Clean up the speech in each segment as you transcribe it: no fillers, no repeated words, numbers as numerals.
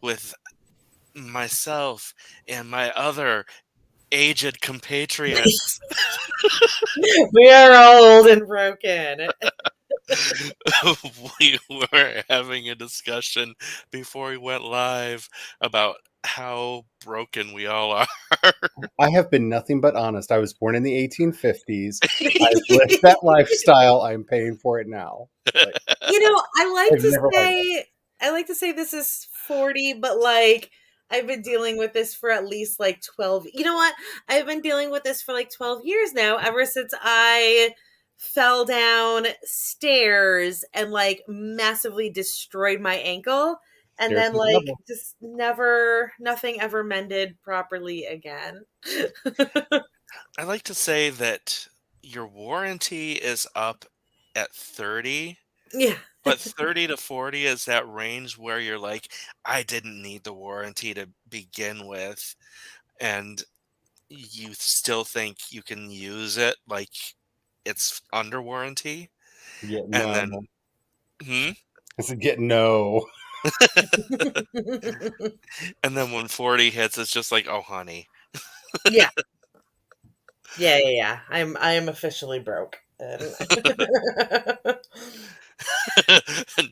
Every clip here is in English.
with myself and my other aged compatriots. We are all old and broken. We were having a discussion before we went live about how broken we all are. I have been nothing but honest. I was born in the 1850s. I've lived that lifestyle. I'm paying for it now. Like, I like I've to never liked it. say I like to say this is 40, but like I've been dealing with this for at least like 12. You know what? I've been dealing with this for like 12 years now, ever since I fell down stairs and like massively destroyed my ankle, and Stairs then to the like devil. just nothing ever mended properly again. I like to say that your warranty is up at 30, Yeah. but 30 to 40 is that range where you're like, I didn't need the warranty to begin with. And you still think you can use it like it's under warranty. Yeah, And no. then, hmm? I said, get no. And then when 40 hits, it's just like, oh, honey. Yeah. Yeah. I am officially broke. And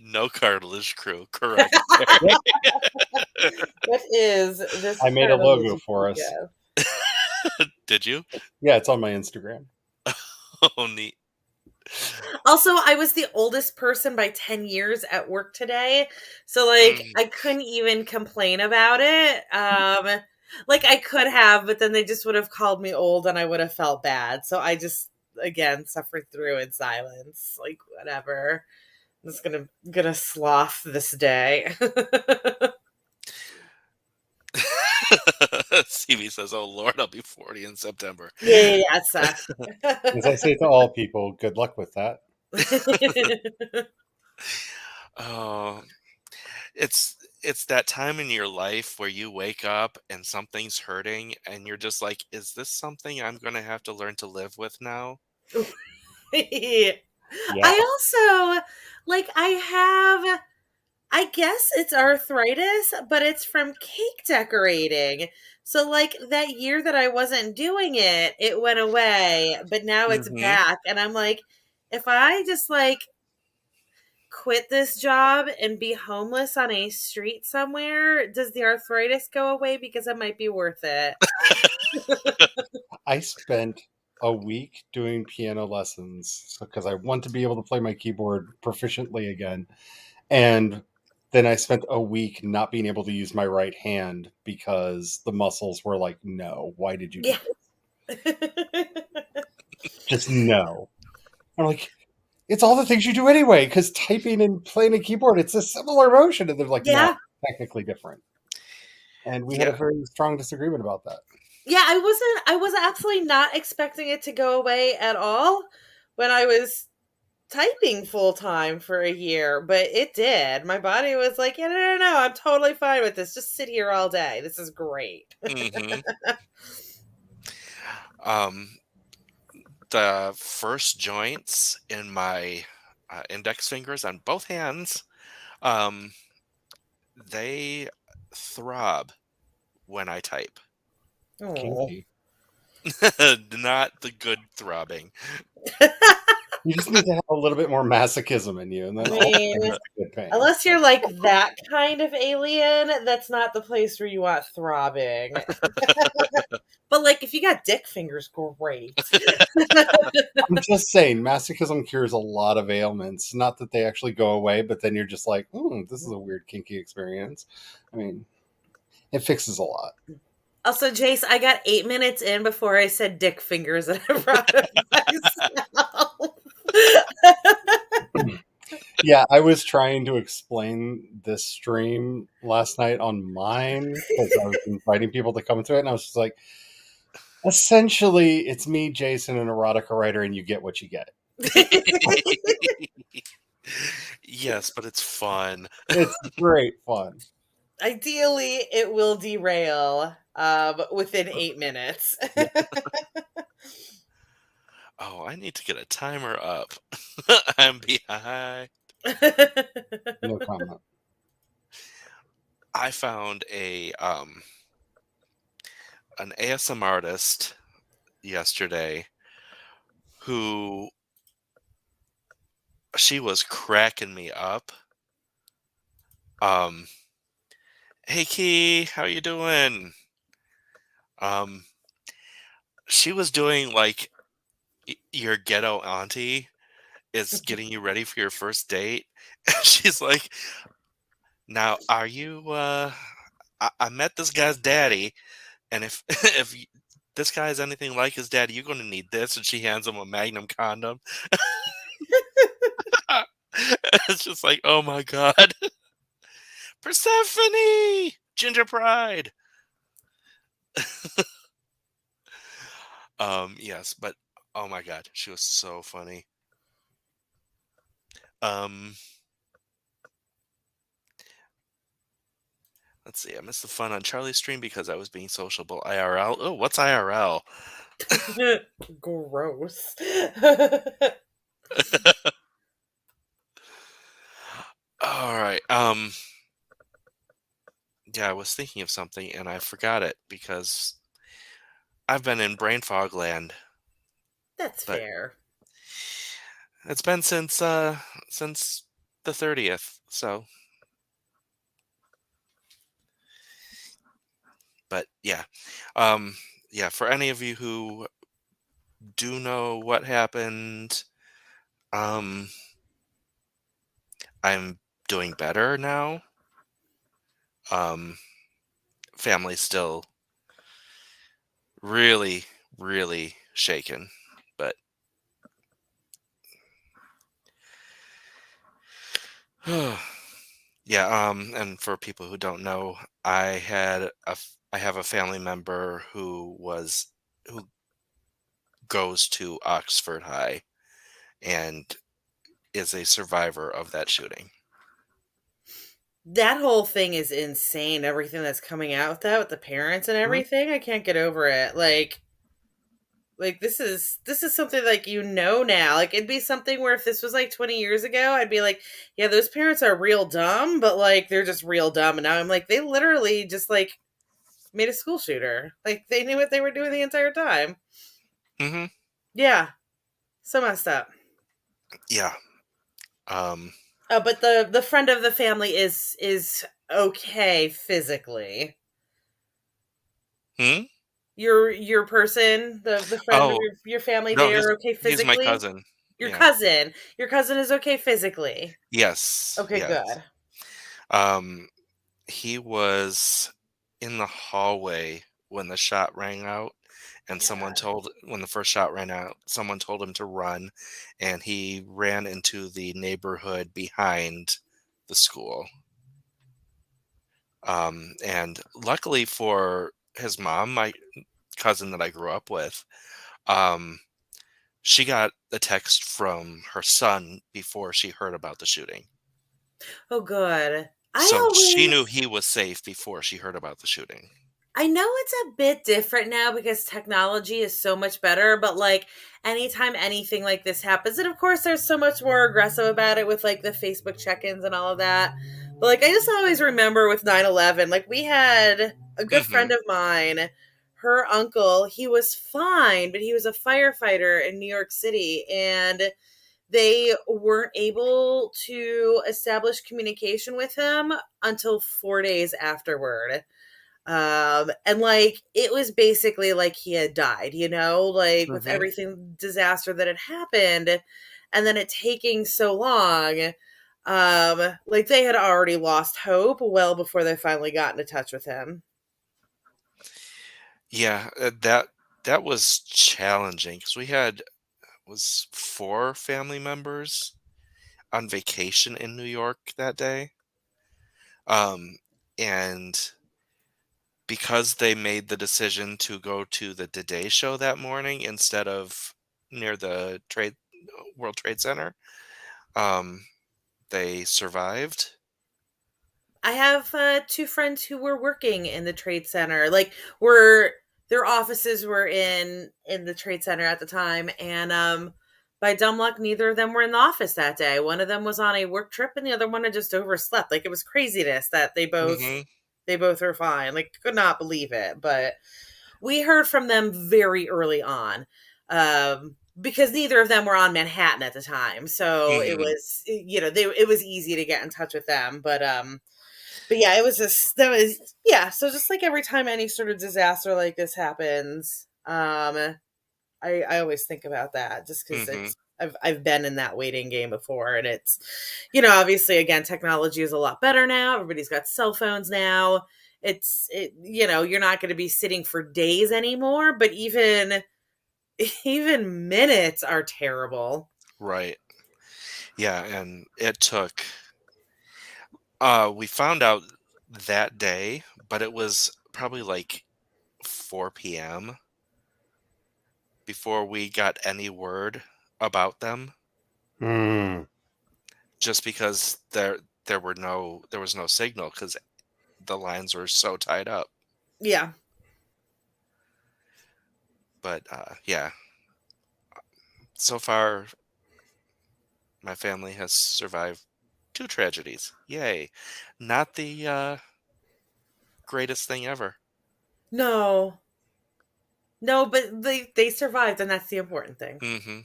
No cartilage crew. Correct. Yep. what is this I made a cartilage logo you for speak us. of? Did you? Yeah, it's on my Instagram. Oh, neat. Also, I was the oldest person by 10 years at work today. So like Mm. I couldn't even complain about it. Like I could have, but then they just would have called me old and I would have felt bad. So I just again suffered through in silence. Like whatever. I'm just gonna sloth this day. CB says, oh, Lord, I'll be 40 in September. Yeah, it sucks. As I say to all people, good luck with that. Oh, it's that time in your life where you wake up and something's hurting and you're just like, is this something I'm going to have to learn to live with now? I Yeah. also like I guess it's arthritis, but it's from cake decorating. So like that year that I wasn't doing it, it went away, but now it's Mhm. back and I'm like if I just like quit this job and be homeless on a street somewhere, does the arthritis go away because it might be worth it? I spent a week doing piano lessons because I want to be able to play my keyboard proficiently again. And then I spent a week not being able to use my right hand because the muscles were like, no, why did you do Yeah. this? Just no. I'm like, it's all the things you do anyway, because typing and playing a keyboard, it's a similar motion. And they're like, no, Yeah. technically different. And we had a Yeah. very strong disagreement about that. Yeah, I was absolutely not expecting it to go away at all when I was typing full time for a year, but it did. My body was like, yeah, no, I'm totally fine with this. Just sit here all day. This is great. Mhm. Um, the first joints in my index fingers on both hands, um, they throb when I type. Oh. Kinky. Not the good throbbing. You just need to have a little bit more masochism in you, and I then all mean, things are good pain. unless you're like that kind of alien, that's not the place where you want throbbing. But like if you got dick fingers, great. I'm just saying, masochism cures a lot of ailments. Not that they actually go away, but then you're just like, this is a weird kinky experience. I mean, it fixes a lot. Also, Jace, I got 8 minutes in before I said dick fingers and I brought it myself. Yeah, I was trying to explain this stream last night on mine because I was inviting people to come to it, and I was just like, essentially, it's me, Jason, an erotica writer, and you get what you get. Yes, but it's fun. It's great fun. Ideally, it will derail within 8 minutes. Yeah, Oh, I need to get a timer up. I'm behind. no comment. I found an ASM artist yesterday who she was cracking me up. Um, "Hey, Key, how you doing?" Um, she was doing, like, your ghetto auntie is getting you ready for your first date. She's like, "Now, are you, I met this guy's daddy, and if if this guy is anything like his daddy, you're gonna need this," and she hands him a Magnum condom. It's just like, "Oh my god." Persephone! Ginger Pride! Yes, but oh my god, she was so funny. Um, let's see, I missed the fun on Charlie's stream because I was being sociable IRL. Oh, what's IRL? Gross. Alright, yeah, I was thinking of something and I forgot it because I've been in brain fog land, That's but fair. it's been since the 30th, so but yeah. Um, yeah, for any of you who do know what happened, um, I'm doing better now. Um, family's still really, really shaken, but yeah. And for people who don't know, I have a family member who goes to Oxford High and is a survivor of that shooting. That whole thing is insane. Everything that's coming out with that, with the parents and Mhm. everything, I can't get over it. Like this is something like now. Like it'd be something where if this was like 20 years ago, I'd be like, yeah, those parents are real dumb, but like they're just real dumb. And now I'm like, they literally just like made a school shooter. Like they knew what they were doing the entire time. Mhm. Yeah, so messed up. Yeah. Um. But the friend of the family is okay physically. Hmm? Your person, the friend of Oh your family, no, they are okay he's my physically. cousin. Your Yeah. cousin, your cousin is okay physically. Yes. Okay, Yes. good. Um. He was in the hallway when the shot rang out, and God. when the first shot rang out, someone told him to run, and he ran into the neighborhood behind the school. And luckily for his mom, my cousin that I grew up with, um, she got a text from her son before she heard about the shooting. Oh, good. So she knew he was safe before she heard about the shooting. I know it's a bit different now because technology is so much better, but like anytime anything like this happens, and of course there's so much more aggressive about it with like the Facebook check-ins and all of that. But like I just always remember with 9/11, like we had a good friend Mhm. of mine, her uncle, he was fine, but he was a firefighter in New York City and they weren't able to establish communication with him until 4 days afterward. And like it was basically like he had died, like with Mhm. everything disaster that had happened and then it taking so long. Like they had already lost hope well before they finally got into touch with him. Yeah, that was challenging because we had was 4 family members on vacation in New York that day. And because they made the decision to go to the Today Show that morning instead of near the World Trade Center, um, they survived. I have two friends who were working in the trade center. Like were their offices were in the trade center at the time and by dumb luck neither of them were in the office that day. One of them was on a work trip and the other one had just overslept. Like it was craziness that they both Mhm. They both are fine. Like, could not believe it. But we heard from them very early on. Because neither of them were on Manhattan at the time. So it Mhm. was, it was easy to get in touch with them. But yeah, it was just, that was, yeah. So just like every time any sort of disaster like this happens, I always think about that just because Mhm. I've been in that waiting game before, and it's, obviously, again, technology is a lot better now. Everybody's got cell phones now. You're not going to be sitting for days anymore, but even minutes are terrible. Right. Yeah, and it took we found out that day, but it was probably like 4 p.m. before we got any word about them, Mm. just because there was no signal because the lines were so tied up. Yeah. But yeah, so far my family has survived two tragedies. Yay! Not the greatest thing ever. No. No, but they survived, and that's the important thing. Hmm.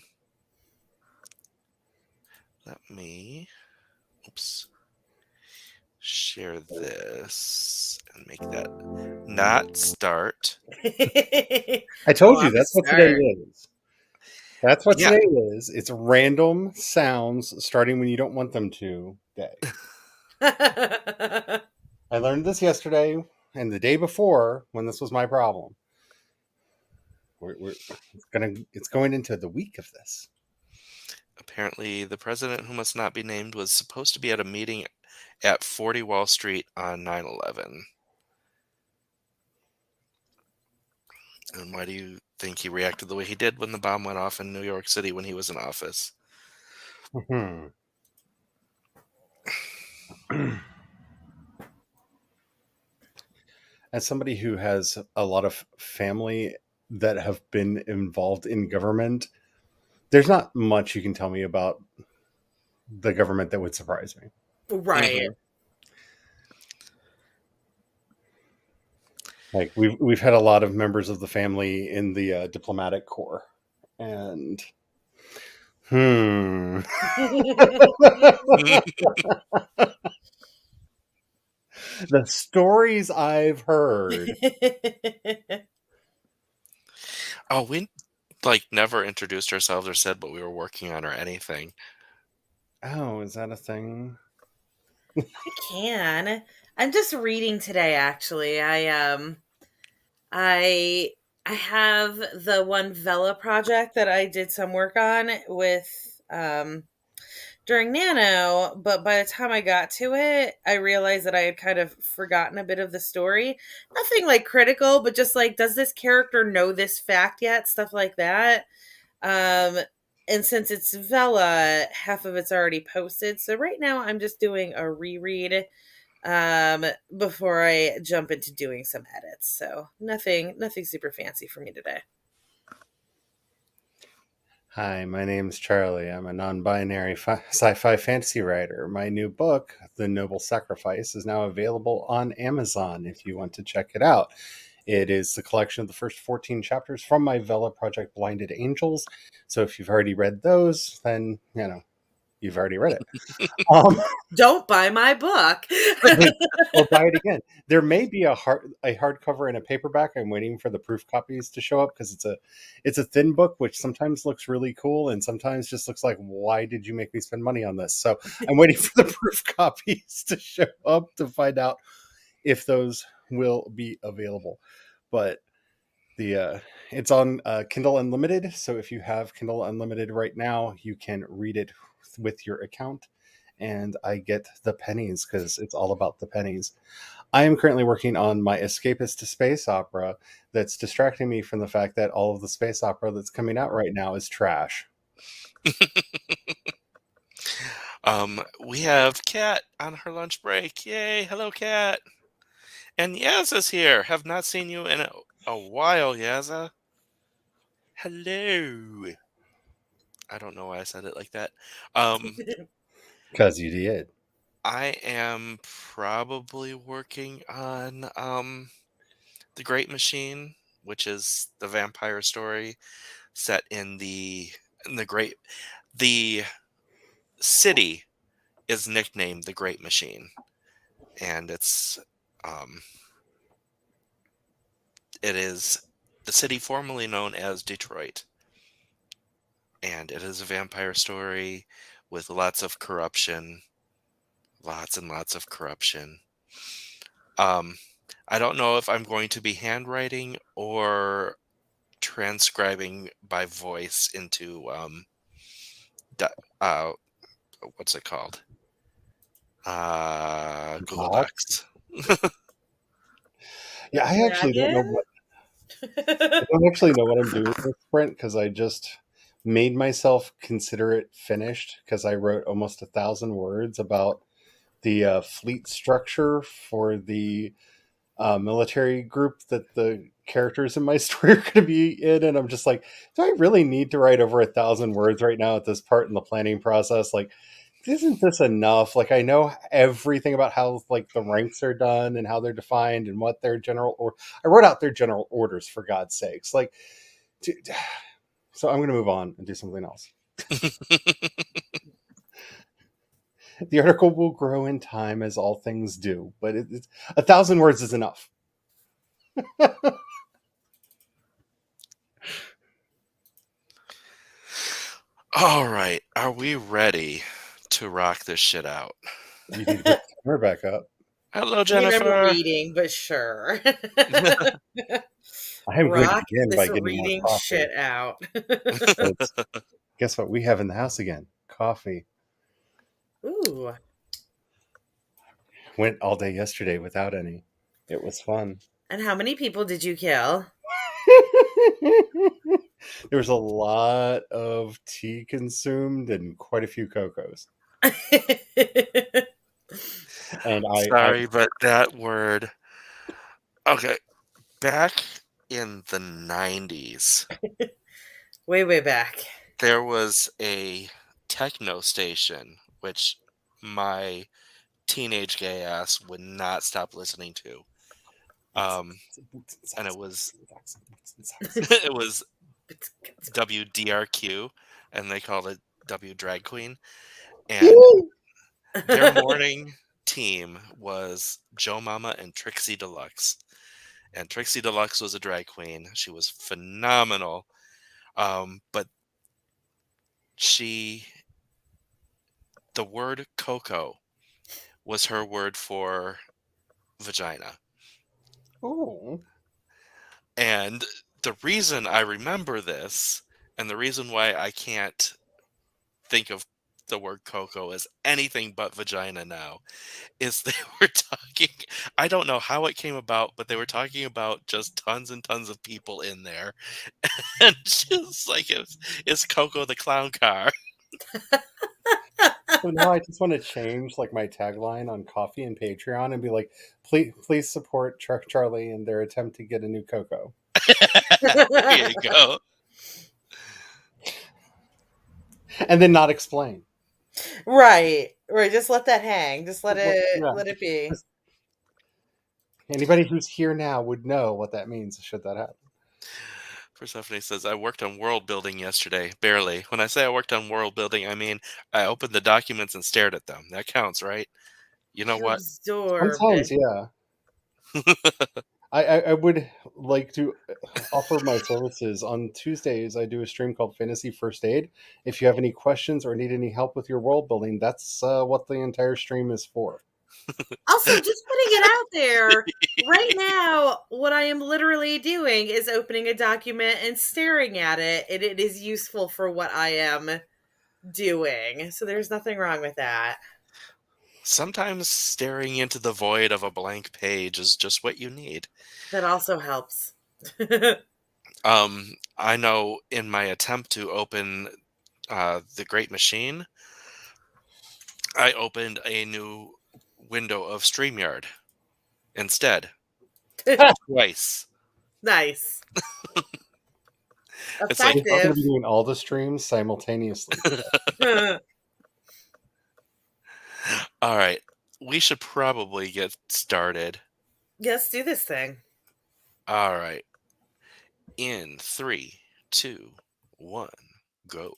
Let me, oops, share this and make that not start. I Oh, told you I'm a that's what today start. is. That's what Yeah. today is. It's random sounds starting when you don't want them to day. I learned this yesterday and the day before when this was my problem. It's going into the week of this. Apparently, the president, who must not be named, was supposed to be at a meeting at 40 Wall Street on 9/11. And why do you think he reacted the way he did when the bomb went off in New York City when he was in office? Hmm. As somebody who has a lot of family that have been involved in government, there's not much you can tell me about the government that would surprise me. Right. Hmm. Like we've had a lot of members of the family in the diplomatic corps, and the stories I've heard. Oh, we like never introduced ourselves or said what we were working on or anything. Oh, is that a thing? I can. I'm just reading today actually. I I have the one Vela project that I did some work on with during Nano, but by the time I got to it, I realized that I had kind of forgotten a bit of the story. Nothing like critical, but just like, does this character know this fact yet? Stuff like that. Um, and since it's Vela, half of it's already posted. So right now I'm just doing a reread before I jump into doing some edits. So nothing super fancy for me today. Hi, my name's Charlie. I'm a non binary sci fi fantasy writer. My new book, The Noble Sacrifice, is now available on Amazon if you want to check it out. It is the collection of the first 14 chapters from my Vela project, Blinded Angels. So if you've already read those, then, you've already read it. Don't buy my book. Or buy it again. There may be a hardcover and a paperback. I'm waiting for the proof copies to show up because it's a thin book, which sometimes looks really cool and sometimes just looks like, why did you make me spend money on this? So I'm waiting for the proof copies to show up to find out if those will be available. But it's on Kindle Unlimited. So if you have Kindle Unlimited right now, you can read it with your account. And I get the pennies because it's all about the pennies. I am currently working on my escapist to space opera that's distracting me from the fact that all of the space opera that's coming out right now is trash. We have Kat on her lunch break. Yay! Hello, Kat. And Yaza's here. Have not seen you in a while, Yaza. Hello. I don't know why I said it like that. Um, Because you did. I am probably working on The Great Machine, which is the vampire story set in the great the city is nicknamed the Great Machine, and um it is the city formerly known as Detroit, and it is a vampire story with lots of corruption, lots and lots of corruption. Um, I don't know if I'm going to be handwriting or transcribing by voice into di- uh, what's it called? Google Docs? Docs. Yeah, I actually don't know what I don't actually know what I'm doing with Sprint because I just made myself consider it finished because I wrote almost 1,000 words about the fleet structure for the military group that the characters in my story are going to be in, and I'm just like, do I really need to write over 1,000 words right now at this part in the planning process? Like, isn't this enough? Like, I know everything about how like the ranks are done and how they're defined and what their general or I wrote out their general orders for God's sakes. Like, dude, so I'm going to move on and do something else. The article will grow in time as all things do, but it's 1,000 words is enough. All right, are we ready to rock this shit out? You need to put the camera back up. Hello, I mean, I'm Jennifer. reading, but sure. I am going to Rock begin by this getting more reading coffee. shit out. But guess what we have in the house again? Coffee. Ooh. Went all day yesterday without any. It was fun. And how many people did you kill? There was a lot of tea consumed and quite a few cocos. And Sorry, but that word. Okay, back in the 90s, way, way back. there was a techno station which my teenage gay ass would not stop listening to. And it was it was WDRQ, and they called it W Drag Queen. And their morning team was Joe Mama and Trixie Deluxe. And Trixie Deluxe was a drag queen. She was phenomenal. But the word cocoa was her word for vagina. Oh. And the reason I remember this, and the reason why I can't think of the word cocoa as anything but vagina now, is they were talking. I don't know how it came about, but they were talking about just tons and tons of people in there, and just like it's Coco the clown car. So now I just want to change like my tagline on Coffee and Patreon and be like, please support Truck Charlie in their attempt to get a new Coco. There you go. And then not explain. Right. Just let that hang. Just let Yeah. it be. Anybody who's here now would know what that means should that happen. Persephone says, I worked on world building yesterday. Barely. When I say I worked on world building, I mean I opened the documents and stared at them. That counts, right? You know what? Sometimes, yeah. I would like to offer my services. On Tuesdays, I do a stream called Fantasy First Aid. If you have any questions or need any help with your world building, that's what the entire stream is for. Also, just putting it out there, right now, what I am literally doing is opening a document and staring at it, and it is useful for what I am doing. So there's nothing wrong with that. Sometimes staring into the void of a blank page is just what you need. That also helps. I know in my attempt to open The Great Machine, I opened a new window of StreamYard instead. Twice. Nice. It's like, We're going to be doing all the streams simultaneously. all right. we should probably get started. Let's do this thing. All right. In 3, 2, 1, go.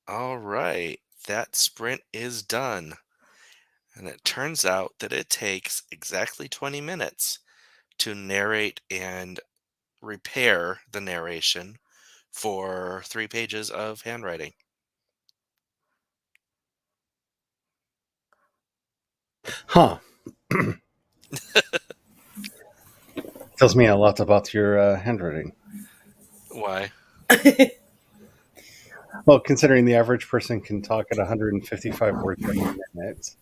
All right, that sprint is done. And it turns out that it takes exactly 20 minutes to narrate and repair the narration for 3 pages of handwriting. Huh. Tells me a lot about your handwriting. Why? Well, considering the average person can talk at 155 words a minute,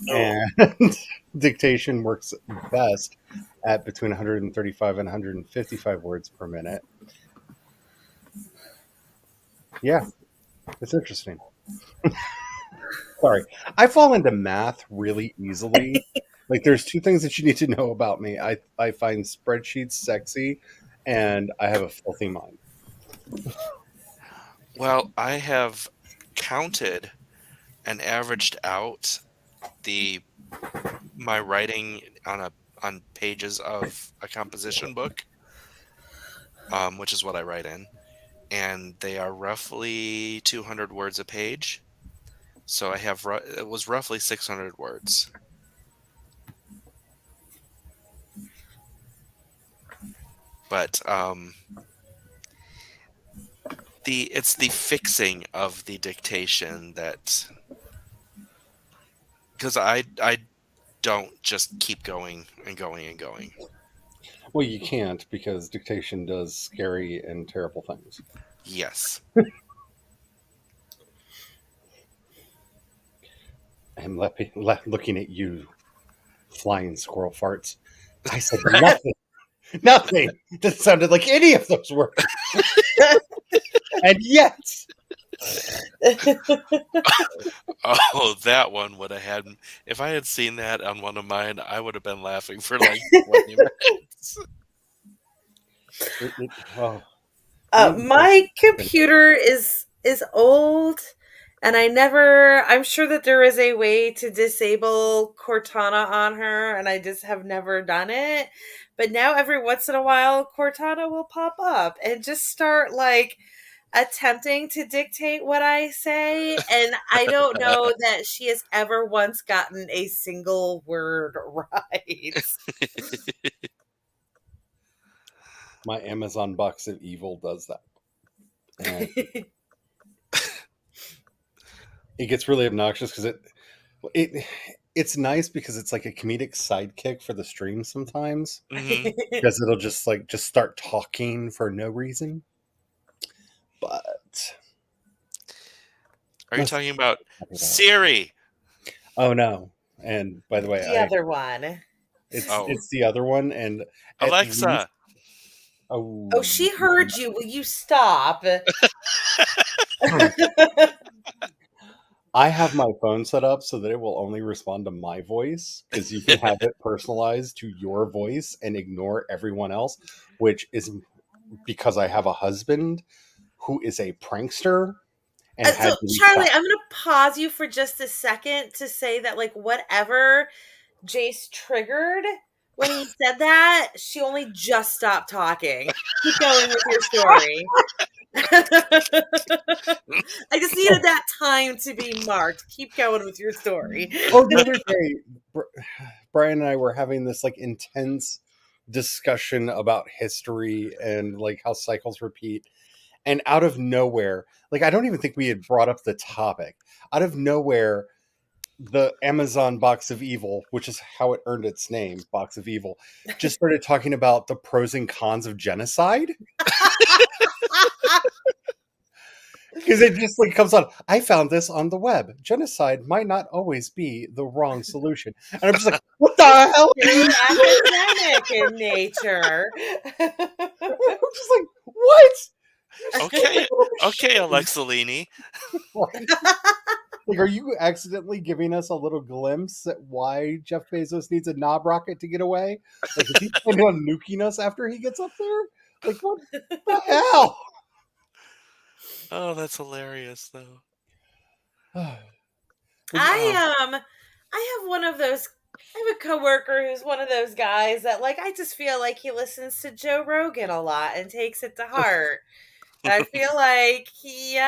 Oh, and dictation works best at between 135 and 155 words per minute. Yeah, it's interesting. Sorry, I fall into math really easily. Like, there's two things that you need to know about me. I find spreadsheets sexy, and I have a filthy mind. well, I have counted and averaged out the my writing on pages of a composition book, which is what I write in, and they are roughly 200 words a page. So it was roughly 600 words. But it's the fixing of the dictation that, because I don't just keep going and going and going. Well, you can't because dictation does scary and terrible things. Yes. I'm looking at you, flying squirrel farts. I said nothing. Nothing that sounded like any of those words. And yet, Oh, that one would have had. If I had seen that on one of mine, I would have been laughing for like 20 minutes. oh, the My computer is old, and I'm sure that there is a way to disable Cortana on her, and I just have never done it. But now every once in a while Cortana will pop up and just start like attempting to dictate what I say, and I don't know that she has ever once gotten a single word right. my Amazon box of evil does that. And it gets really obnoxious because it it's nice because it's like a comedic sidekick for the stream sometimes, Hmm. because it'll just start talking for no reason. But Are you let's talking about talk about it. Siri? Oh no! And by the way, The other one. Oh, it's the other one, and at least Alexa. oh, Oh, she heard you. Will you stop? I have my phone set up so that it will only respond to my voice because you can have it personalized to your voice and ignore everyone else, which is because I have a husband who is a prankster and So, had to be Charlie, stopped. I'm going to pause you for just a second to say that, like, whatever Jace triggered when he said that, she only just stopped talking. Keep going with your story. I just needed that time to be marked. Keep going with your story. Oh, the other day, Brian and I were having this like intense discussion about history and like how cycles repeat. And out of nowhere, like I don't even think we had brought up the topic. Out of nowhere, the Amazon Box of Evil, which is how it earned its name, Box of Evil, just started talking about the pros and cons of genocide. Because it just like comes on. I found this on the web. Genocide might not always be the wrong solution. And I'm just like, what the hell? Very academic in nature. I'm just like, what? Okay, okay, Alexalini. Right? Like, are you accidentally giving us a little glimpse at why Jeff Bezos needs a knob rocket to get away? Like, is he planning on nuking us after he gets up there? Like, what the hell? Oh, that's hilarious, though. I have one of those. I have a coworker who's one of those guys that, like, I just feel like he listens to Joe Rogan a lot and takes it to heart. I feel like he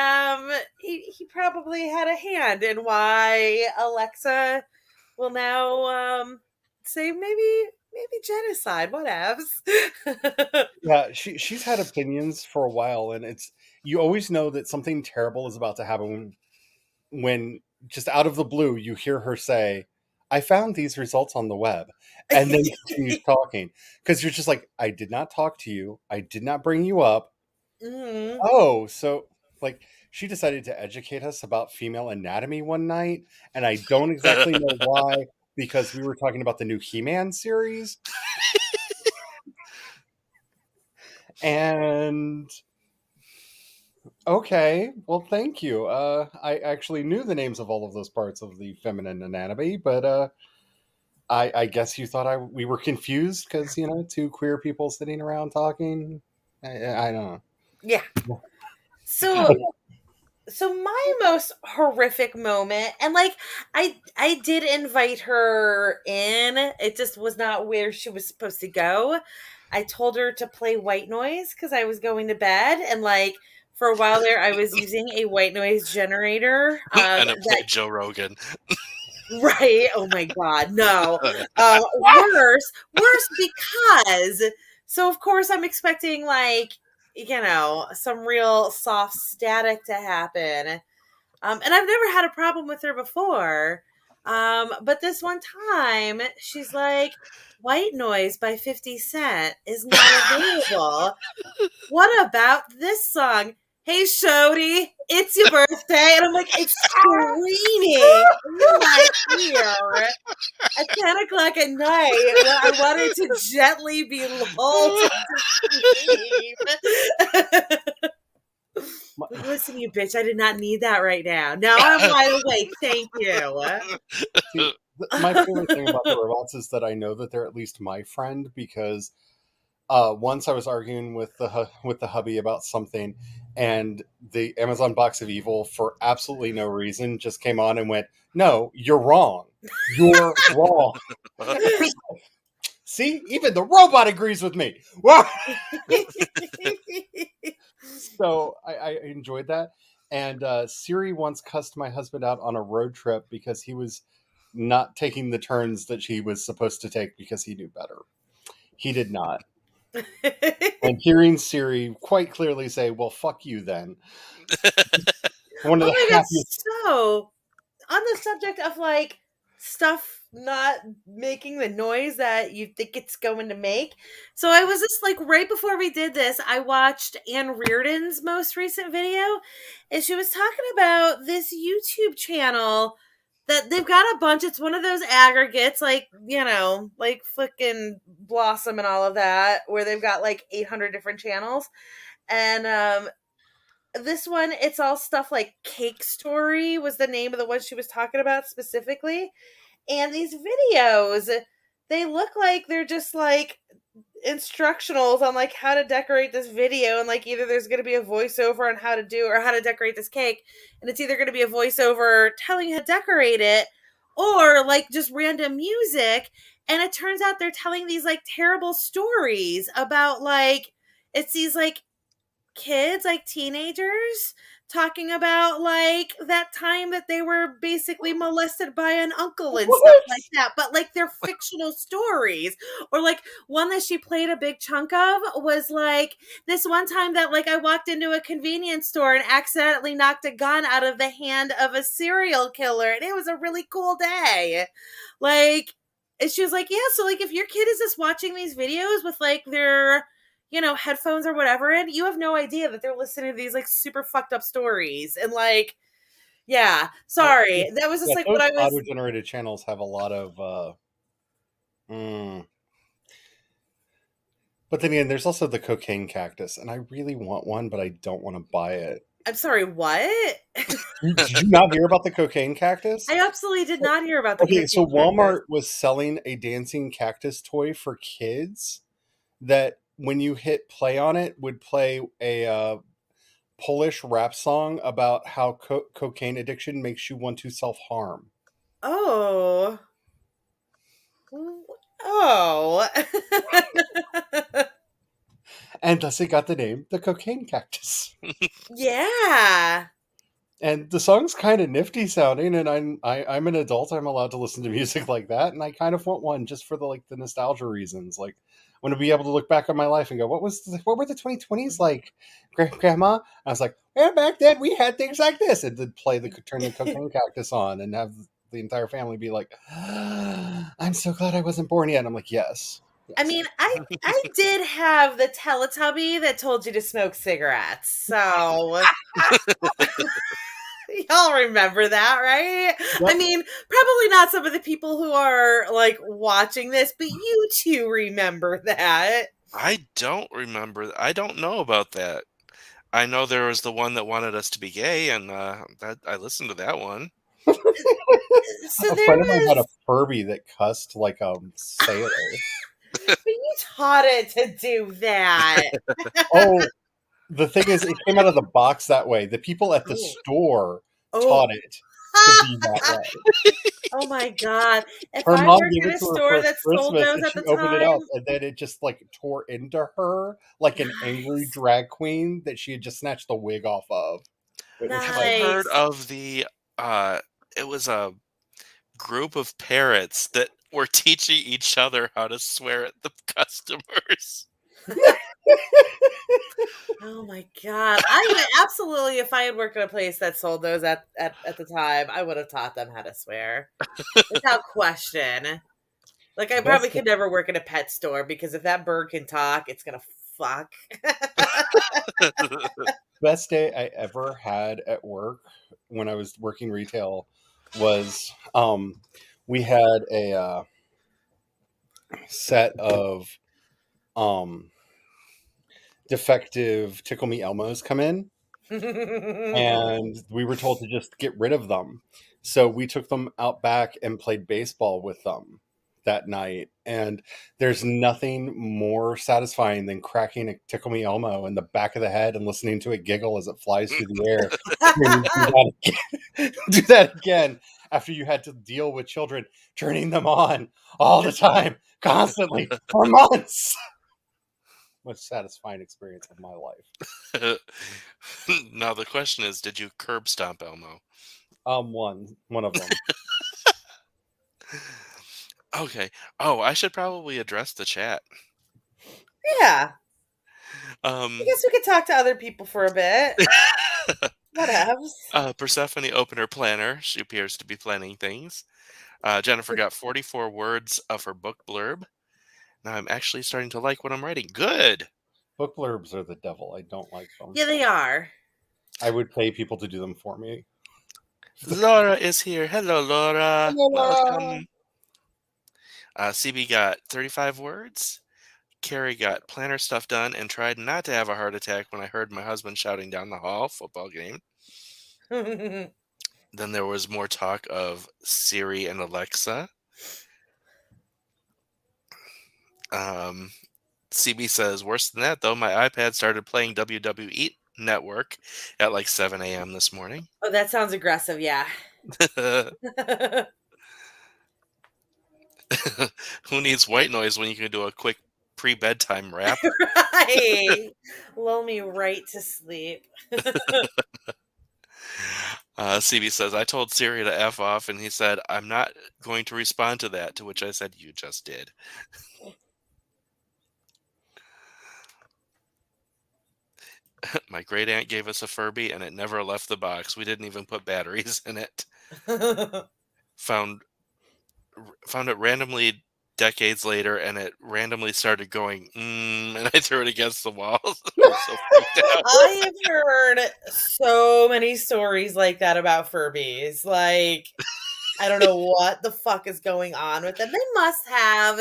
probably had a hand in why Alexa will now say maybe genocide, whatevs. Yeah, she's had opinions for a while, and it's you always know that something terrible is about to happen when just out of the blue you hear her say, "I found these results on the web," and then continues talking because you're just like, "I did not talk to you. I did not bring you up. Mhm. Oh, so like." She decided to educate us about female anatomy one night, and I don't exactly know why, because we were talking about the new He-Man series, and okay, well, thank you. I actually knew the names of all of those parts of the feminine anatomy, but I guess you thought we were confused because two queer people sitting around talking. I don't Yeah. So know. so my most horrific moment, and like I did invite her in, it just was not where she was supposed to go. I told her to play white noise because I was going to bed, and like for a while there I was using a white noise generator And it that played Joe Rogan. right. Oh my god, no. Worse because so of course I'm expecting like some real soft static to happen. And I've never had a problem with her before. But this one time, she's like, White Noise by 50 Cent is not available. What about this song? Hey, Shody, it's your birthday. And I'm like, it's screaming in my ear at 10 o'clock at night when I wanted to gently be lulled into sleep. Like, listen, you bitch, I did not need that right now. Now I'm wide awake. Thank you. See, my favorite thing about the robots is that I know that they're at least my friend because once I was arguing with the hubby about something, and the Amazon Box of Evil, for absolutely no reason, just came on and went, "No, you're wrong. You're wrong." See, even the robot agrees with me. So I enjoyed that. And Siri once cussed my husband out on a road trip because he was not taking the turns that she was supposed to take because he knew better. He did not. And hearing Siri quite clearly say, "Well, fuck you then." One of Oh the my god, happiest. so on the subject of like stuff not making the noise that you think it's going to make. So I was just like right before we did this, I watched Anne Reardon's most recent video, and she was talking about this YouTube channel that they've got a bunch. It's one of those aggregates like, like fucking Blossom and all of that, where they've got like 800 different channels. And this one, it's all stuff like Cake Story was the name of the one she was talking about specifically. And these videos, they look like they're just like instructionals on like how to decorate this video, and like either there's going to be a voiceover on how to do or how to decorate this cake, and it's either going to be a voiceover telling you how to decorate it or like just random music. And it turns out they're telling these like terrible stories about like it's these like kids, like teenagers, talking about like that time that they were basically molested by an uncle and stuff What? like that. But like they're fictional stories. Or like one that she played a big chunk of was like this one time that like I walked into a convenience store and accidentally knocked a gun out of the hand of a serial killer, and it was a really cool day. Like, and she was like, yeah, so like if your kid is just watching these videos with like their headphones or whatever, and you have no idea that they're listening to these like super fucked up stories. And like, yeah, sorry. That was just Yeah, like what those I was. auto-generated channels have a lot of. Mm. But then again, there's also the cocaine cactus, and I really want one, but I don't want to buy it. I'm sorry, what? Did you not hear about the cocaine cactus? I absolutely did not hear about the Okay, so cocaine cactus. Walmart was selling a dancing cactus toy for kids that when you hit play on it would play a Polish rap song about how cocaine addiction makes you want to self-harm. Oh. Oh. and thus it got the name The Cocaine Cactus. Yeah. And the song's kind of nifty sounding, and I'm an adult. I'm allowed to listen to music like that, and I kind of want one just for the nostalgia reasons. Like, I want to be able to look back on my life and go, what were the 2020s like, Grandma? I was like, well, back then we had things like this, and then turn the Cocaine Cactus on, and have the entire family be like, I'm so glad I wasn't born yet. And I'm like, yes. I mean, I did have the Teletubby that told you to smoke cigarettes. So y'all remember that, right? Yep. I mean, probably not some of the people who are like watching this, but you two remember that. I don't remember. I don't know about that. I know there was the one that wanted us to be gay, and that I listened to that one. So A there friend of mine had a was, Furby that cussed like a sailor. but you taught it to do that. Oh, the thing is, it came out of the box that way. The people at the Oh. store Oh. taught it to be that way. Oh my god! If Her I mom worked gave in it a to her store for that sold Christmas, those and at she the opened it up, time, and then it just like tore into her like an angry Nice. drag queen that she had just snatched the wig off of. It was Have like, you heard Nice. of the? It was a group of parrots that were teaching each other how to swear at the customers. Oh my god! I would absolutely, if I had worked at a place that sold those at the time, I would have taught them how to swear without question. Like, I probably best, could never work at a pet store because if that bird can talk, it's gonna fuck. best day I ever had at work when I was working retail was we had a set of um defective Tickle Me Elmos come in, and we were told to just get rid of them. So we took them out back and played baseball with them that night. And there's nothing more satisfying than cracking a Tickle Me Elmo in the back of the head and listening to it giggle as it flies through the air. And you do that again, do that again after you had to deal with children turning them on all the time, constantly, for months. Most satisfying experience of my life. Now the question is, did you curb stomp Elmo? One of them. Okay. Oh, I should probably address the chat. Yeah, I Um, guess we could talk to other people for a bit. Whatevs. Persephone opened her planner. She appears to be planning things. Jennifer got 44 words of her book blurb. Now I'm actually starting to like what I'm writing. Good. Book blurbs are the devil. I don't like them. Yeah, they are. I would pay people to do them for me. Laura is here. Hello, Laura. Hello, Laura. Welcome. CB got 35 words. Carrie got planner stuff done and tried not to have a heart attack when I heard my husband shouting down the hall, football game. Then there was more talk of Siri and Alexa. CB says, worse than that, though, my iPad started playing WWE Network at like 7 a.m. this morning. Oh, that sounds aggressive, yeah. Who needs white noise when you can do a quick pre-bedtime rap? Right. Lull me right to sleep. CB says, I told Siri to F off, and he said, I'm not going to respond to that, to which I said, you just did. My great aunt gave us a Furby, and it never left the box. We didn't even put batteries in it. Found it randomly decades later, and it randomly started going, and I threw it against the wall. I was so freaked out. I have heard so many stories like that about Furbies. Like, I don't know what the fuck is going on with them. They must have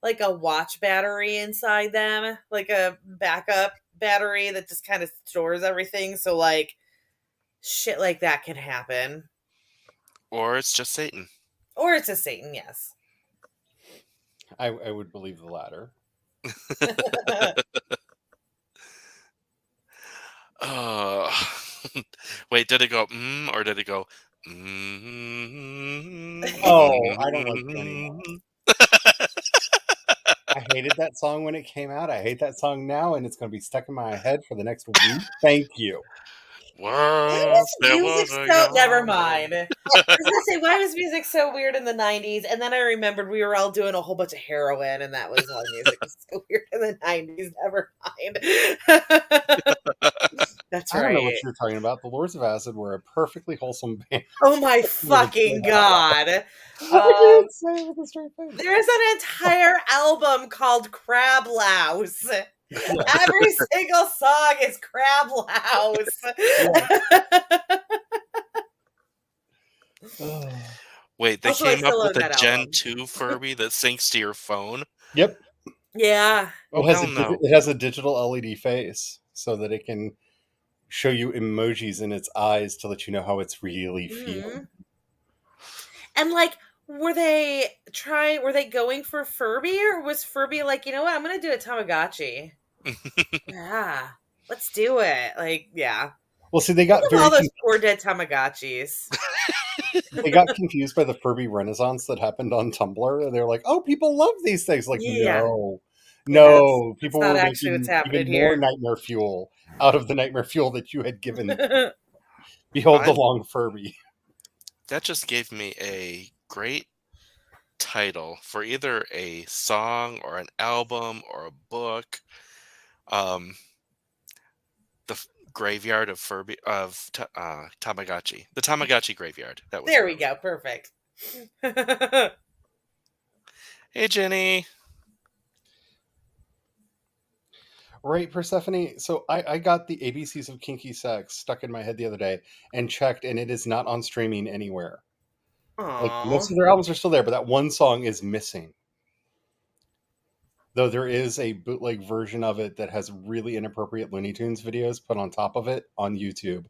like a watch battery inside them, like a backup battery that just kind of stores everything. So, like, shit like that can happen. Or it's just Satan. Or it's a Satan, yes. I would believe the latter. Wait, did it go or did it go? Oh, I don't like any. I hated that song when it came out. I hate that song now, and it's going to be stuck in my head for the next week. Thank you. Why Once was there music was a so? Never young mind. I was gonna say, why was music so weird in the '90s? And then I remembered we were all doing a whole bunch of heroin, and that was why music was so weird in the '90s. Never mind. That's I don't know what right. you're talking about. The Lords of Acid were a perfectly wholesome band. Oh my With a fucking good- god! I can't say it with a straight face. There's an entire album called Crab Louse. Every single song is Crab Louse. Wait, they Also, I came up still with own a that Gen album. 2 Furby that syncs to your phone? Yep. Yeah. Oh, It has, hell no. it has a digital LED face so that it can show you emojis in its eyes to let you know how it's really feeling. And like, were they going for Furby, or was Furby like, you know what, I'm gonna do a Tamagotchi? Yeah, let's do it. Like, yeah. Well, see, they got Think of all those poor dead Tamagotchis. they got confused by the Furby renaissance that happened on Tumblr. They're like, "Oh, people love these things." Like, Yeah. no, That's people not were actually making what's happening even more here. nightmare fuel out of the nightmare fuel that you had given. Behold the long Furby. That just gave me a great title for either a song or an album or a book. Graveyard of Furby of Tamagotchi. The Tamagotchi Graveyard. That was There what we it go. Perfect. was. Hey, Jenny. Right, Persephone. So I got the ABCs of Kinky Sex stuck in my head the other day and checked, and it is not on streaming anywhere. Like, most Aww. of their albums are still there, but that one song is missing. Though there is a bootleg version of it that has really inappropriate Looney Tunes videos put on top of it on YouTube.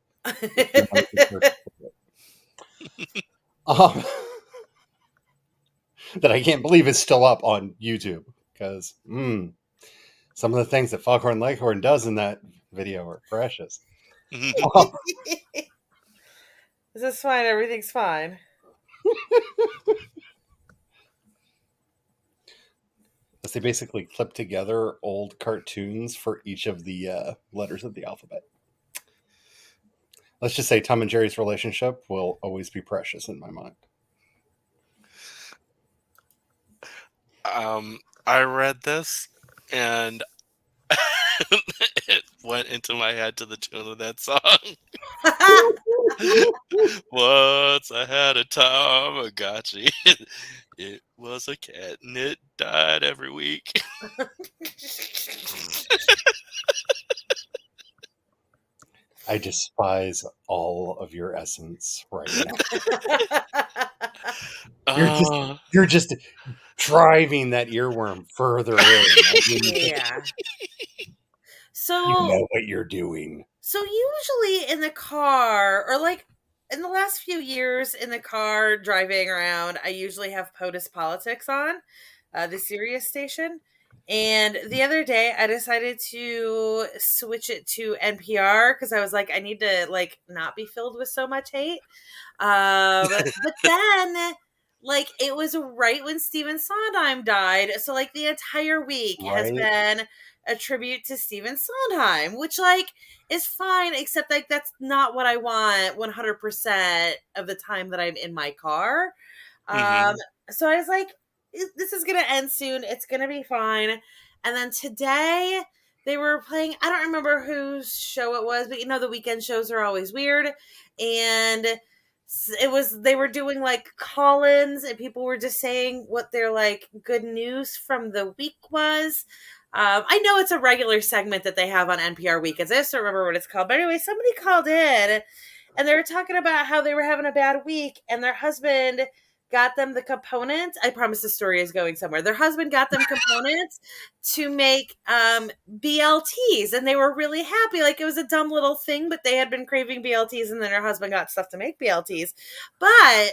um, that I can't believe is still up on YouTube because some of the things that Foghorn Leghorn does in that video are precious. This is fine. Everything's fine. They basically clip together old cartoons for each of the letters of the alphabet. Let's just say Tom and Jerry's relationship will always be precious in my mind. I read this and it went into my head to the tune of that song. Once I had a Tamagotchi. It was a cat and it died every week. I despise all of your essence right now. You're just driving that earworm further in. Yeah. So you know what you're doing. So usually in the car, or like in the last few years in the car driving around, I usually have POTUS Politics on, the Sirius station. And the other day I decided to switch it to NPR because I was like, I need to like not be filled with so much hate. But then like it was right when Stephen Sondheim died. So like the entire week has been a tribute to Stephen Sondheim, which like is fine, except like that's not what I want 100% of the time that I'm in my car. So I was like, this is gonna end soon. It's gonna be fine. And then today they were playing, I don't remember whose show it was, but you know the weekend shows are always weird. And they were doing like call-ins and people were just saying what their like good news from the week was. I know it's a regular segment that they have on NPR weekends. I just don't remember what it's called. But anyway, somebody called in and they were talking about how they were having a bad week and their husband got them the components. I promise the story is going somewhere. Their husband got them components to make BLTs and they were really happy. Like it was a dumb little thing, but they had been craving BLTs and then her husband got stuff to make BLTs. But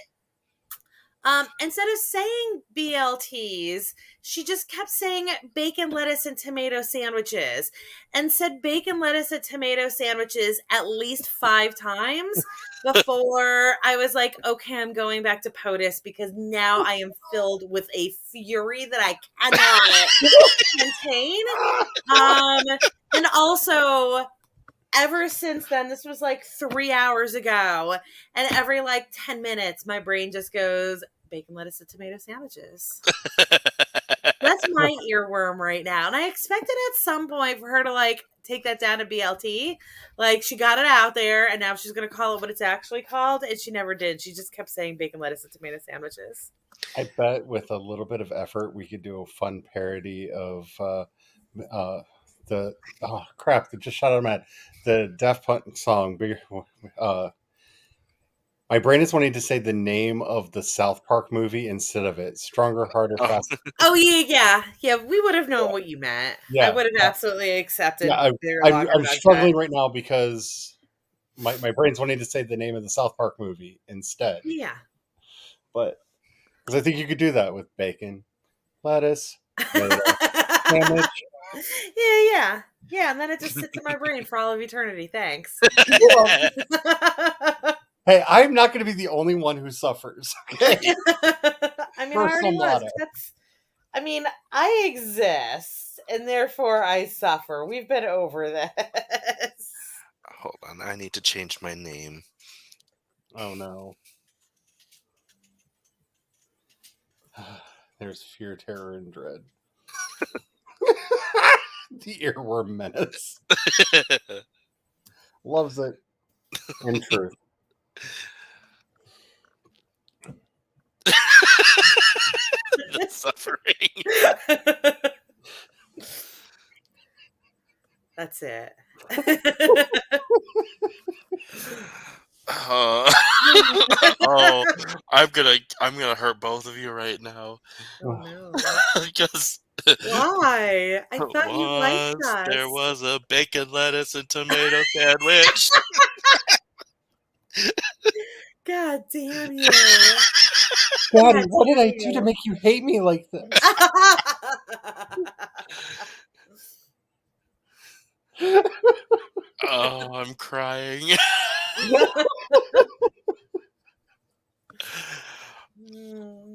Instead of saying BLTs, she just kept saying bacon, lettuce, and tomato sandwiches, and said bacon, lettuce, and tomato sandwiches at least 5 times before I was like, okay, I'm going back to POTUS because now I am filled with a fury that I cannot contain. And also, ever since then, this was like 3 hours ago, and every like 10 minutes, my brain just goes, bacon, lettuce, and tomato sandwiches. That's my earworm right now. And I expected at some point for her to like take that down to BLT. Like she got it out there and now she's going to call it what it's actually called. And she never did. She just kept saying bacon, lettuce, and tomato sandwiches. I bet with a little bit of effort, we could do a fun parody of the crap that just shot out of my head. The Daft Punk song. My brain is wanting to say the name of the South Park movie instead of it. Stronger, Harder, Oh. Faster. Oh, yeah. We would have known what you meant. Yeah. I would have absolutely accepted. Yeah, I'm struggling right now because my brain's wanting to say the name of the South Park movie instead. Yeah. But because I think you could do that with bacon, lettuce, sandwich. Yeah. And then it just sits in my brain for all of eternity. Thanks. Hey, I'm not going to be the only one who suffers. Okay. I mean, I already was. I mean, I exist, and therefore I suffer. We've been over this. Hold on, I need to change my name. Oh no. There's fear, terror, and dread. The earworm menace. Loves it. In truth. The suffering. That's it. Oh, I'm gonna hurt both of you right now. Oh no. Because why? I thought you liked us. There was a bacon, lettuce, and tomato sandwich. God damn you. Daddy, what did I do to make you hate me like this? Oh, I'm crying.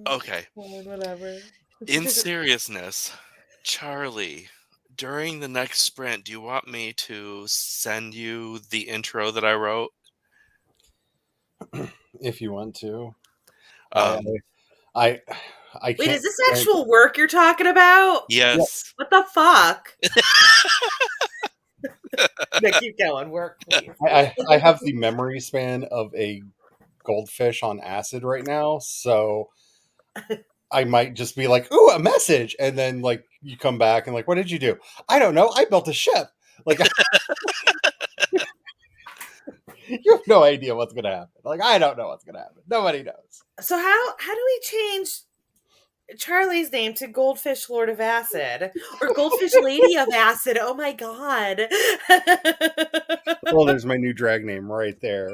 Okay. Whatever. In seriousness, Charlie, during the next sprint, do you want me to send you the intro that I wrote? If you want to. Um, I can't. Wait, is this actual work you're talking about? yes. What the fuck? No, keep going. Work, please. I have the memory span of a goldfish on acid right now, so I might just be like, "Ooh, a message," and then like you come back and like, "What did you do?" I don't know. I built a ship. Like, you have no idea what's gonna happen. Like, I don't know what's gonna happen. Nobody knows. So how do we change Charlie's name to Goldfish Lord of Acid or Goldfish Lady of Acid? Oh my god. Well, there's my new drag name right there.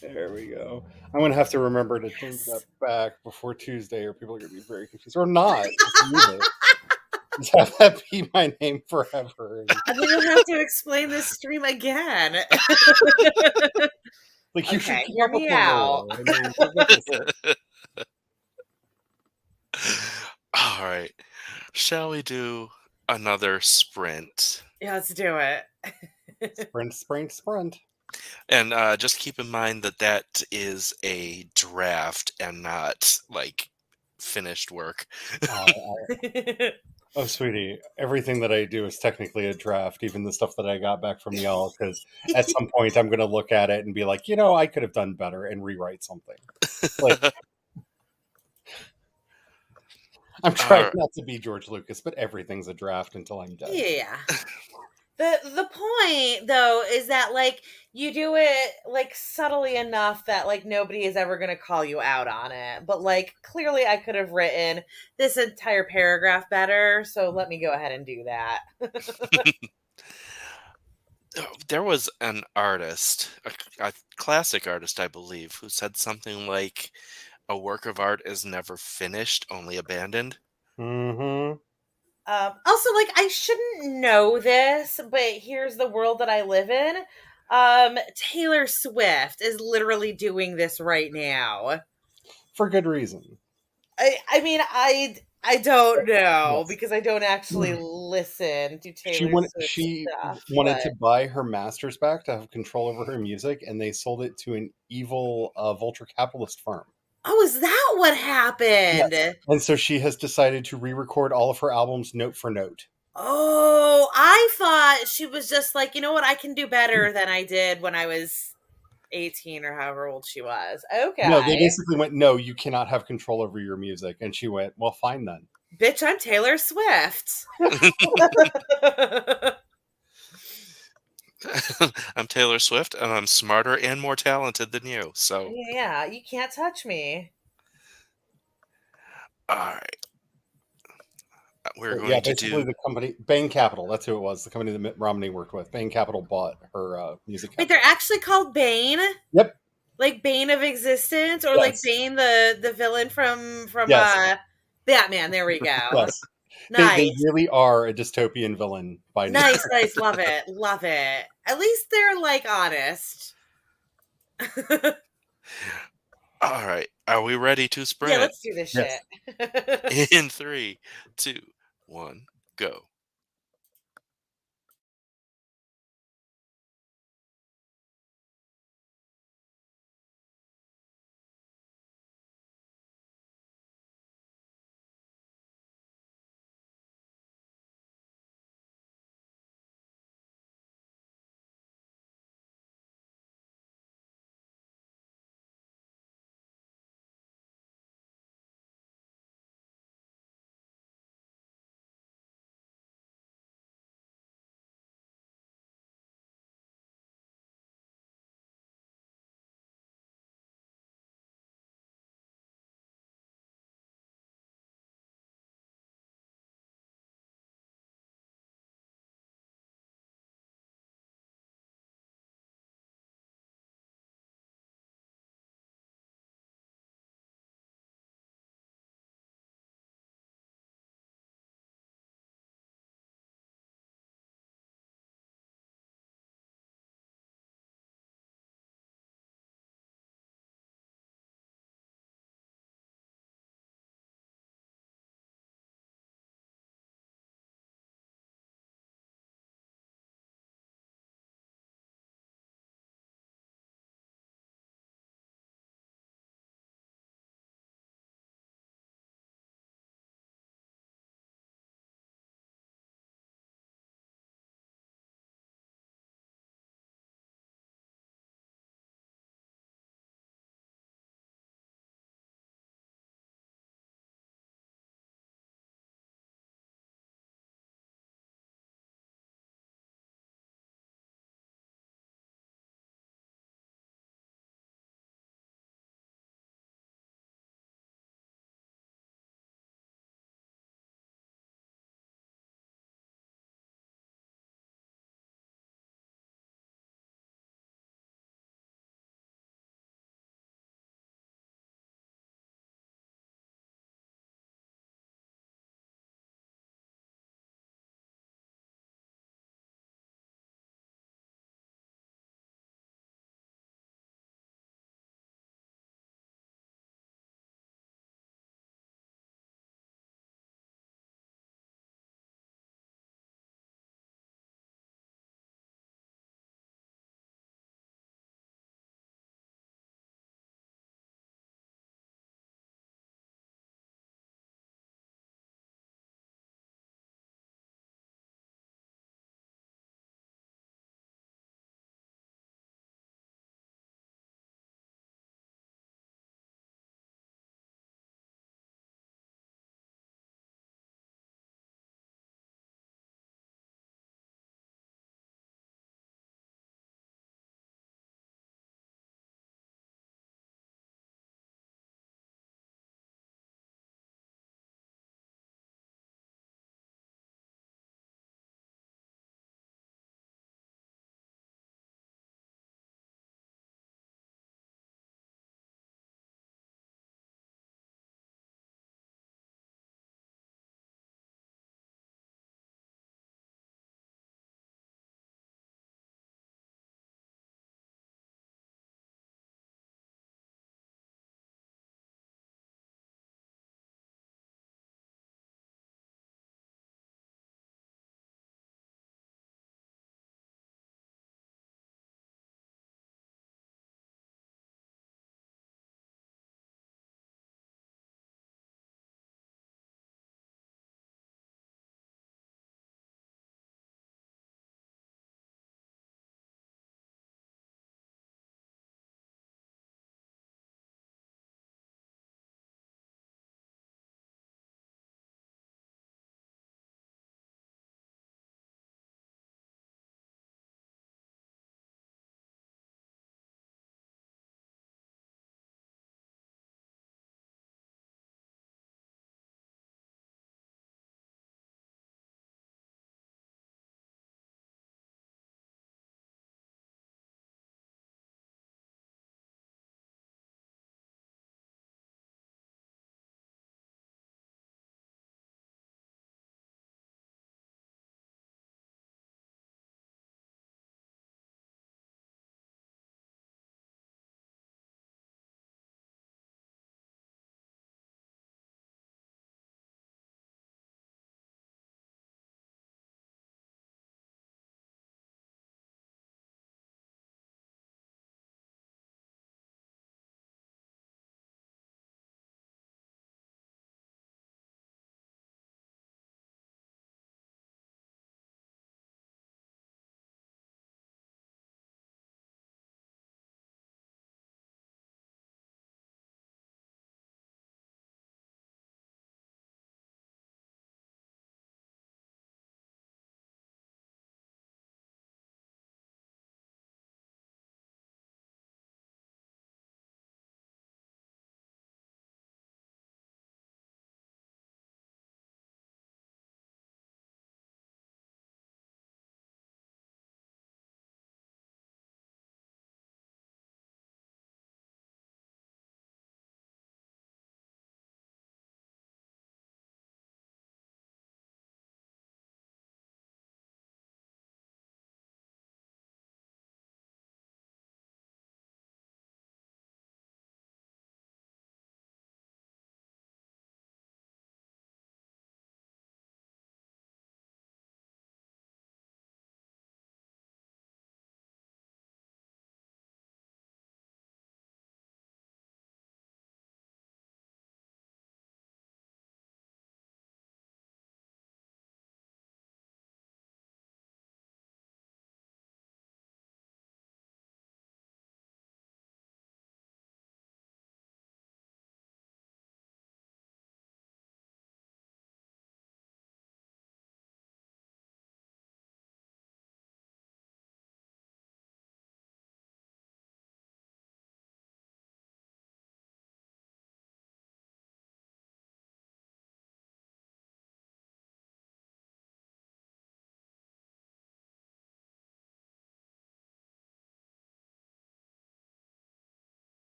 There we go. I'm gonna have to remember to change that back before Tuesday, or people are gonna be very confused. Or not. Just have that be my name forever. And then you'll have to explain this stream again. Like, you should Okay, keep hear up with me the out. role. I mean, look at this. All right. Shall we do another sprint? Yeah, let's do it. Sprint. And just keep in mind that that is a draft and not like finished work. Oh, sweetie, everything that I do is technically a draft, even the stuff that I got back from y'all, because at some point I'm going to look at it and be like, I could have done better and rewrite something. Like, I'm trying not to be George Lucas, but everything's a draft until I'm dead. Yeah. The point though is that like you do it like subtly enough that like nobody is ever going to call you out on it. But like clearly I could have written this entire paragraph better, so let me go ahead and do that. There was an artist, a classic artist, I believe, who said something like, "A work of art is never finished, only abandoned." Mm-hmm. Also, like, I shouldn't know this, but here's the world that I live in. Taylor Swift is literally doing this right now. For good reason. I mean, I don't know Yes. because I don't actually listen to Taylor Swift She stuff, wanted but to buy her masters back to have control over her music, and they sold it to an evil vulture capitalist firm. oh, is that what happened? Yes. And so she has decided to re-record all of her albums note for note. Oh, I thought she was just like, you know what, I can do better than I did when I was 18 or however old she was. No, they Okay. basically went, "No, you cannot have control over your music." And she went, "Well, fine then." Bitch, I'm Taylor Swift. I'm Taylor Swift, and I'm smarter and more talented than you. So, Yeah, you can't touch me. all right, we're But yeah, going to basically do. the company Bain Capital, that's who it was, the company that Mitt Romney worked with. Bain Capital bought her music Wait, they're company. actually called Bane? Yep. Like Bane of Existence, or like Yes. Bane the villain from Yes. Batman. There we go. Yes. They Nice. really are a dystopian villain by Nice, nature. nice, love it. Love it. At least they're like honest. All right, are we ready to Yeah, sprint? let's do this Yes. shit. In three, two, one, go.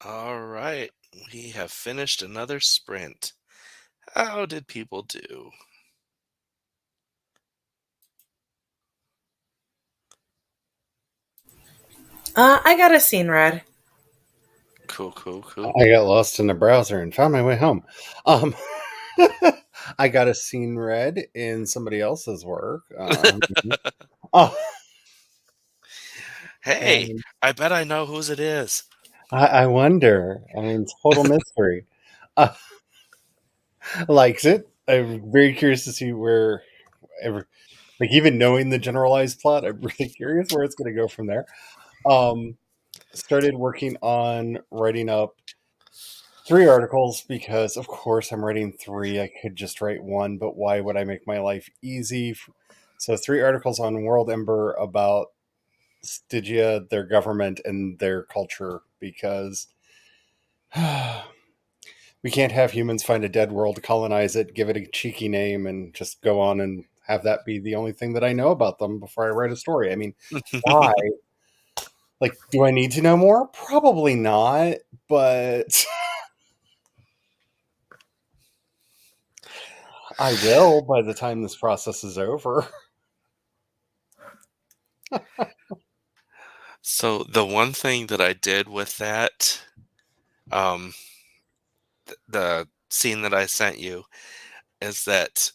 All right. We have finished another sprint. How did people do? I got a scene read. Cool, cool, cool. I got lost in the browser and found my way home. Um, I got a scene read in somebody else's work. Oh, Hey, and I bet I know whose it is. I wonder. I mean, total mystery. Uh, likes it. I'm very curious to see where, ever, like, even knowing the generalized plot, I'm really curious where it's going to go from there. Um, Started working on writing up 3 articles because, of course, I'm writing three. I could just write one, but why would I make my life easy? So, 3 articles on World Ember about Stygia, their government, and their culture because we can't have humans find a dead world, colonize it, give it a cheeky name, and just go on and have that be the only thing that I know about them before I write a story. I mean, why? Like, do I need to know more? Probably not, but I will by the time this process is over. So the one thing that I did with that, um, the scene that I sent you, is that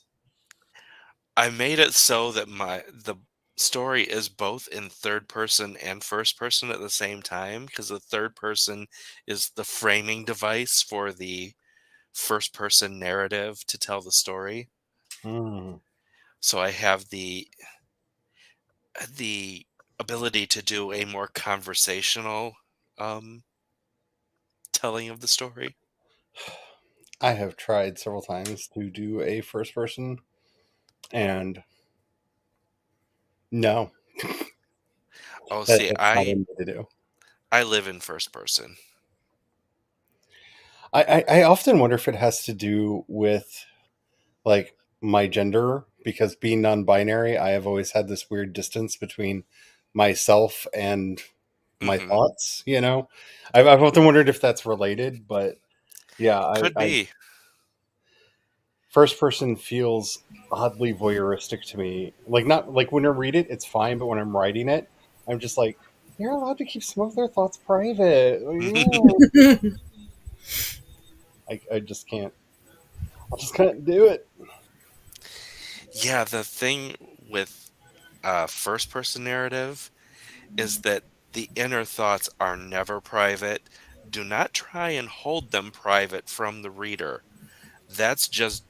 I made it so that the story is both in third person and first person at the same time, because the third person is the framing device for the first person narrative to tell the story. Hmm. So I have the ability to do a more conversational um telling of the story. I have tried several times to do a first person, and no, Oh, that, see, that's not I in me to do. I live in first person. I often wonder if it has to do with like my gender because being non-binary, I have always had this weird distance between myself and my Mhm. thoughts. I've often wondered if that's related, but yeah, Could I be. first person feels oddly voyeuristic to me. Like not like when I read it, it's fine, but when I'm writing it, I'm just like, they're allowed to keep some of their thoughts private. I just can't. I just can't do it. Yeah, the thing with first person narrative is that the inner thoughts are never private. Do not try and hold them private from the reader. That's just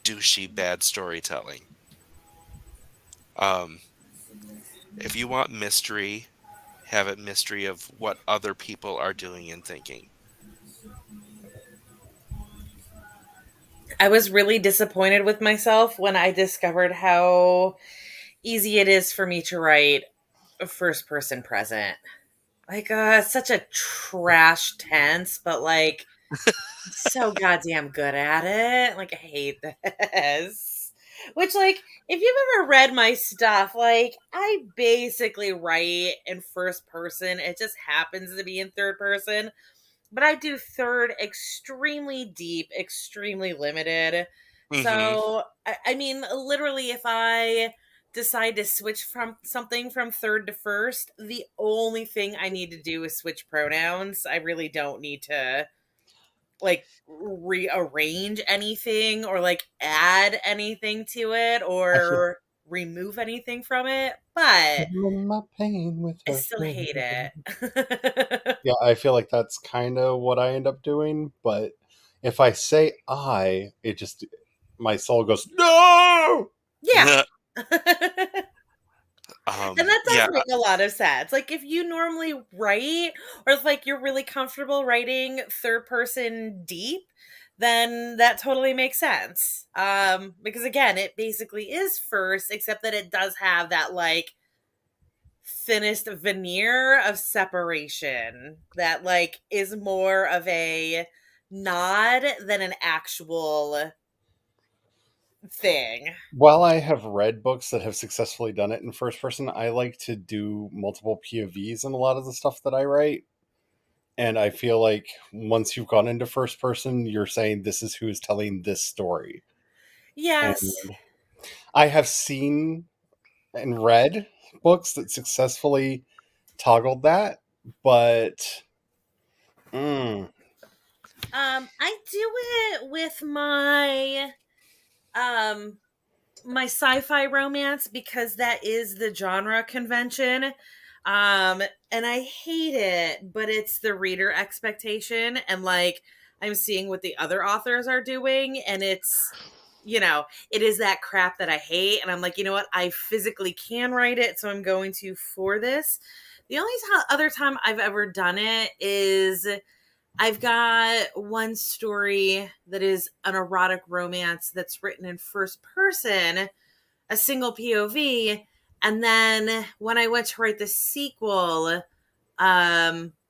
douchey bad storytelling. Um, if you want mystery, have it mystery of what other people are doing and thinking. I was really disappointed with myself when I discovered how easy it is for me to write a first person present. Like, such a trash tense, but like so goddamn good at it. Like, I hate this. Which, like, if you've ever read my stuff, like, I basically write in first person. It just happens to be in third person. But I do third extremely deep, extremely limited. Hmm. So, I mean, literally, if I decide to switch from something from third to first, the only thing I need to do is switch pronouns. I really don't need to like rearrange anything or like add anything to it I feel or remove anything from it, but feeling my pain with I her. still hate it. Yeah, I feel like that's kind of what I end up doing. But if I say I, it just my soul goes no. Yeah. And that does Yeah, make a lot of sense. Like if you normally write or if like you're really comfortable writing third person deep, then that totally makes sense. Because again, it basically is first except that it does have that like thinnest veneer of separation that like is more of a nod than an actual thing. While I have read books that have successfully done it in first person, I like to do multiple POVs in a lot of the stuff that I write. And I feel like once you've gone into first person, you're saying this is who is telling this story. And Yes. I have seen and read books that successfully toggled that, but I do it with um my sci-fi romance because that is the genre convention. And I hate it, but it's the reader expectation, and like I'm seeing what the other authors are doing, and it's, it is that crap that I hate, and I'm like, you know what, I physically can write it, so I'm going to for this. The only other time I've ever done it is I've got one story that is an erotic romance that's written in first person, a single POV. And then when I went to write the sequel,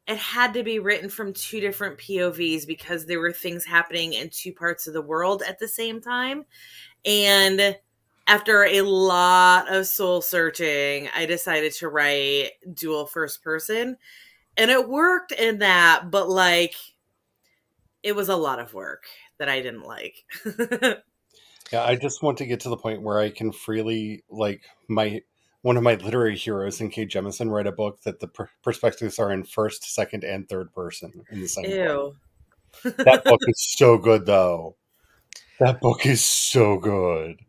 it had to be written from two different POVs because there were things happening in two parts of the world at the same time. And after a lot of soul searching, I decided to write dual first person. And it worked in that, but like it was a lot of work that I didn't like. yeah, I just want to get to the point where I can freely, like, my one of my literary heroes, N.K. Jemisin, write a book that the perspectives are in first, second, and third person in the same book. Ew. That book is so good, though. That book is so good.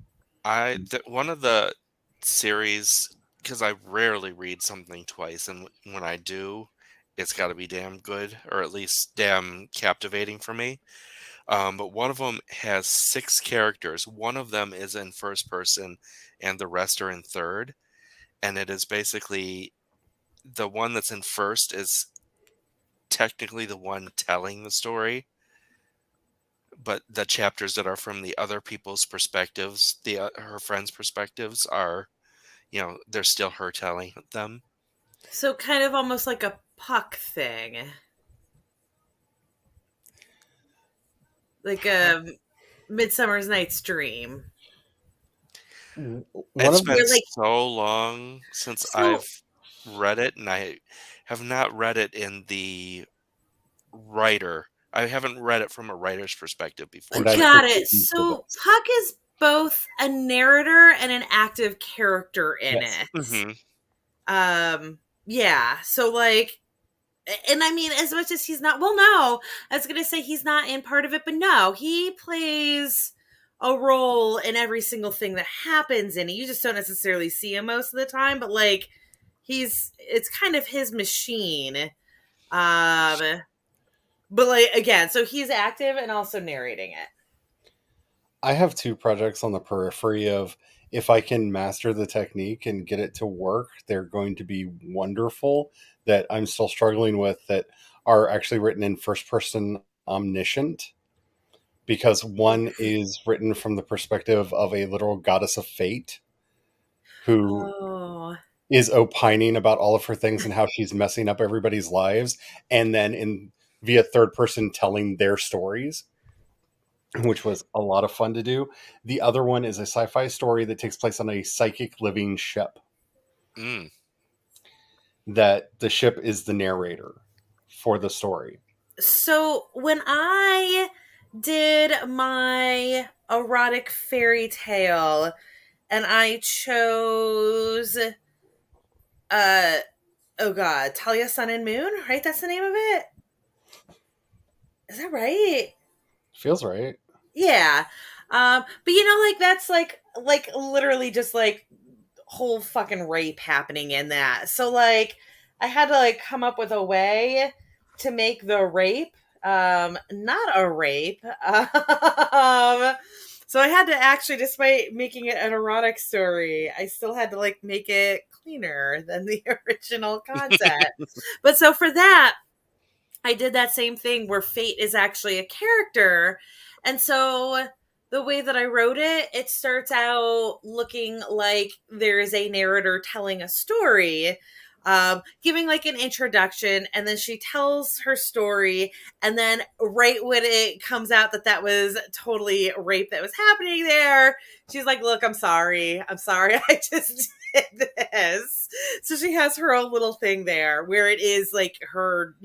One of the series, because I rarely read something twice, and when I do, it's got to be damn good, or at least damn captivating for me. But one of them has 6 characters. One of them is in first person, and the rest are in third. And it is basically the one that's in first is technically the one telling the story, but the chapters that are from the other people's perspectives, her friends' perspectives, are, they're still her telling them. So kind of almost like a Puck thing. Like a Midsummer's Night's Dream. One It's of been You're like, so long since so I've read it, and I have not read it in the writer. I haven't read it from a writer's perspective before. And I got think it. he's the So best. Puck is both a narrator and an active character in Yes. it. Hmm. Yeah. So like, and I mean, as much as he's not, well, no, I was gonna say he's not in part of it, but no, he plays a role in every single thing that happens in it. You just don't necessarily see him most of the time, but like, it's kind of his machine. Um, but like again, so he's active and also narrating it. I have 2 projects on the periphery of, if I can master the technique and get it to work, they're going to be wonderful, that I'm still struggling with, that are actually written in first person omniscient. Because one is written from the perspective of a literal goddess of fate who Oh, is opining about all of her things and how she's messing up everybody's lives, and then in via third person telling their stories, which was a lot of fun to do. The other one is a sci-fi story that takes place on a psychic living ship, Mm. that the ship is the narrator for the story. so when I did my erotic fairy tale and I chose oh god, Talia Sun and Moon, right? That's the name of it. Is that right? Feels right. Yeah. But like that's like literally just like whole fucking rape happening in that. So like I had to like come up with a way to make the rape not a rape. So I had to actually, despite making it an erotic story, I still had to like make it cleaner than the original content. But so for that, I did that same thing where Fate is actually a character. And so the way that I wrote it, it starts out looking like there is a narrator telling a story, giving like an introduction, and then she tells her story. And then, right when it comes out that that was totally rape that was happening there, she's like, look, I'm sorry. I'm sorry. I just did this. So she has her own little thing there where it is like her,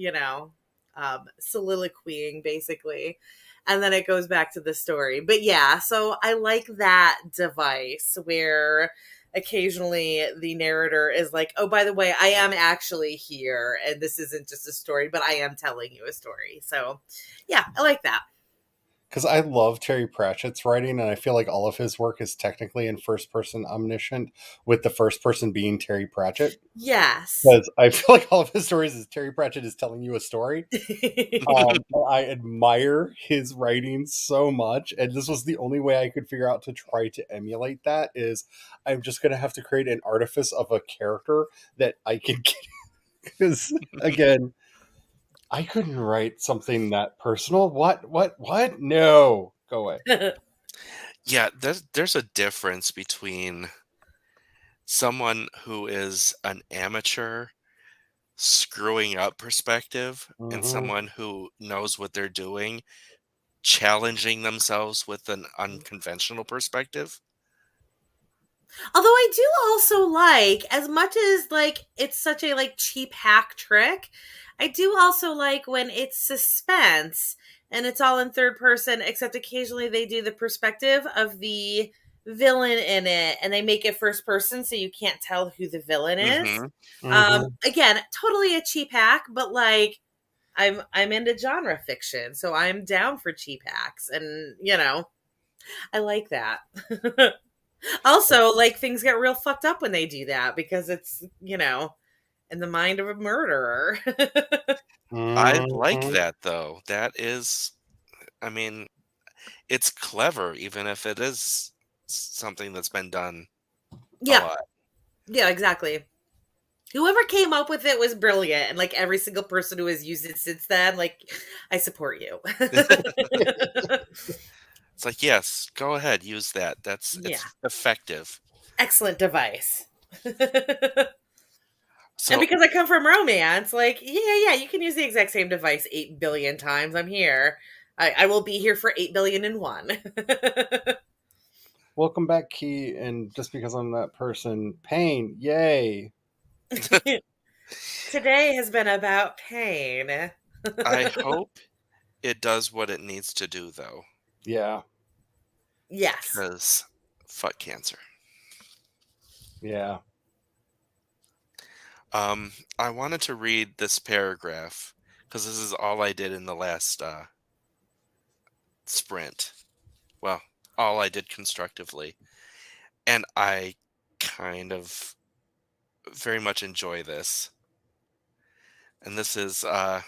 soliloquying basically. And then it goes back to the story. But yeah, so I like that device where occasionally the narrator is like, oh, by the way, I am actually here. And this isn't just a story, but I am telling you a story. So yeah, I like that. Because I love Terry Pratchett's writing, and I feel like all of his work is technically in first person omniscient, with the first person being Terry Pratchett. Yes. Because I feel like all of his stories is Terry Pratchett is telling you a story. I admire his writing so much, and this was the only way I could figure out to try to emulate that. Is I'm just going to have to create an artifice of a character that I can get. Because again, I couldn't write something that personal. What? No, go away. Yeah, there's a difference between someone who is an amateur screwing up perspective and Mhm. someone who knows what they're doing, challenging themselves with an unconventional perspective. Although I do also like, as much as like it's such a like cheap hack trick, I do also like when it's suspense and it's all in third person, except occasionally they do the perspective of the villain in it and they make it first person so you can't tell who the villain is. Mhm. Again, totally a cheap hack, but like I'm into genre fiction, so I'm down for cheap hacks and I like that. Also, like things get real fucked up when they do that because it's, in the mind of a murderer. I like Mhm. that though. That is, I mean, it's clever, even if it is something that's been done a Yeah. lot. Yeah, exactly. Whoever came up with it was brilliant, and like every single person who has used it since then, like I support you. It's like, yes, go ahead, use that. Yeah. It's effective. Excellent device. And So because I come from romance, like, yeah, you can use the exact same device 8 billion times. I'm here. I will be here for 8 billion and one. Welcome back, Key. And just because I'm that person, pain, yay. Today has been about pain. I hope it does what it needs to do though, Yeah, Yes. because fuck cancer. yeah. I wanted to read this paragraph because this is all I did in the last sprint. Well, all I did constructively. And I kind of very much enjoy this. And this is the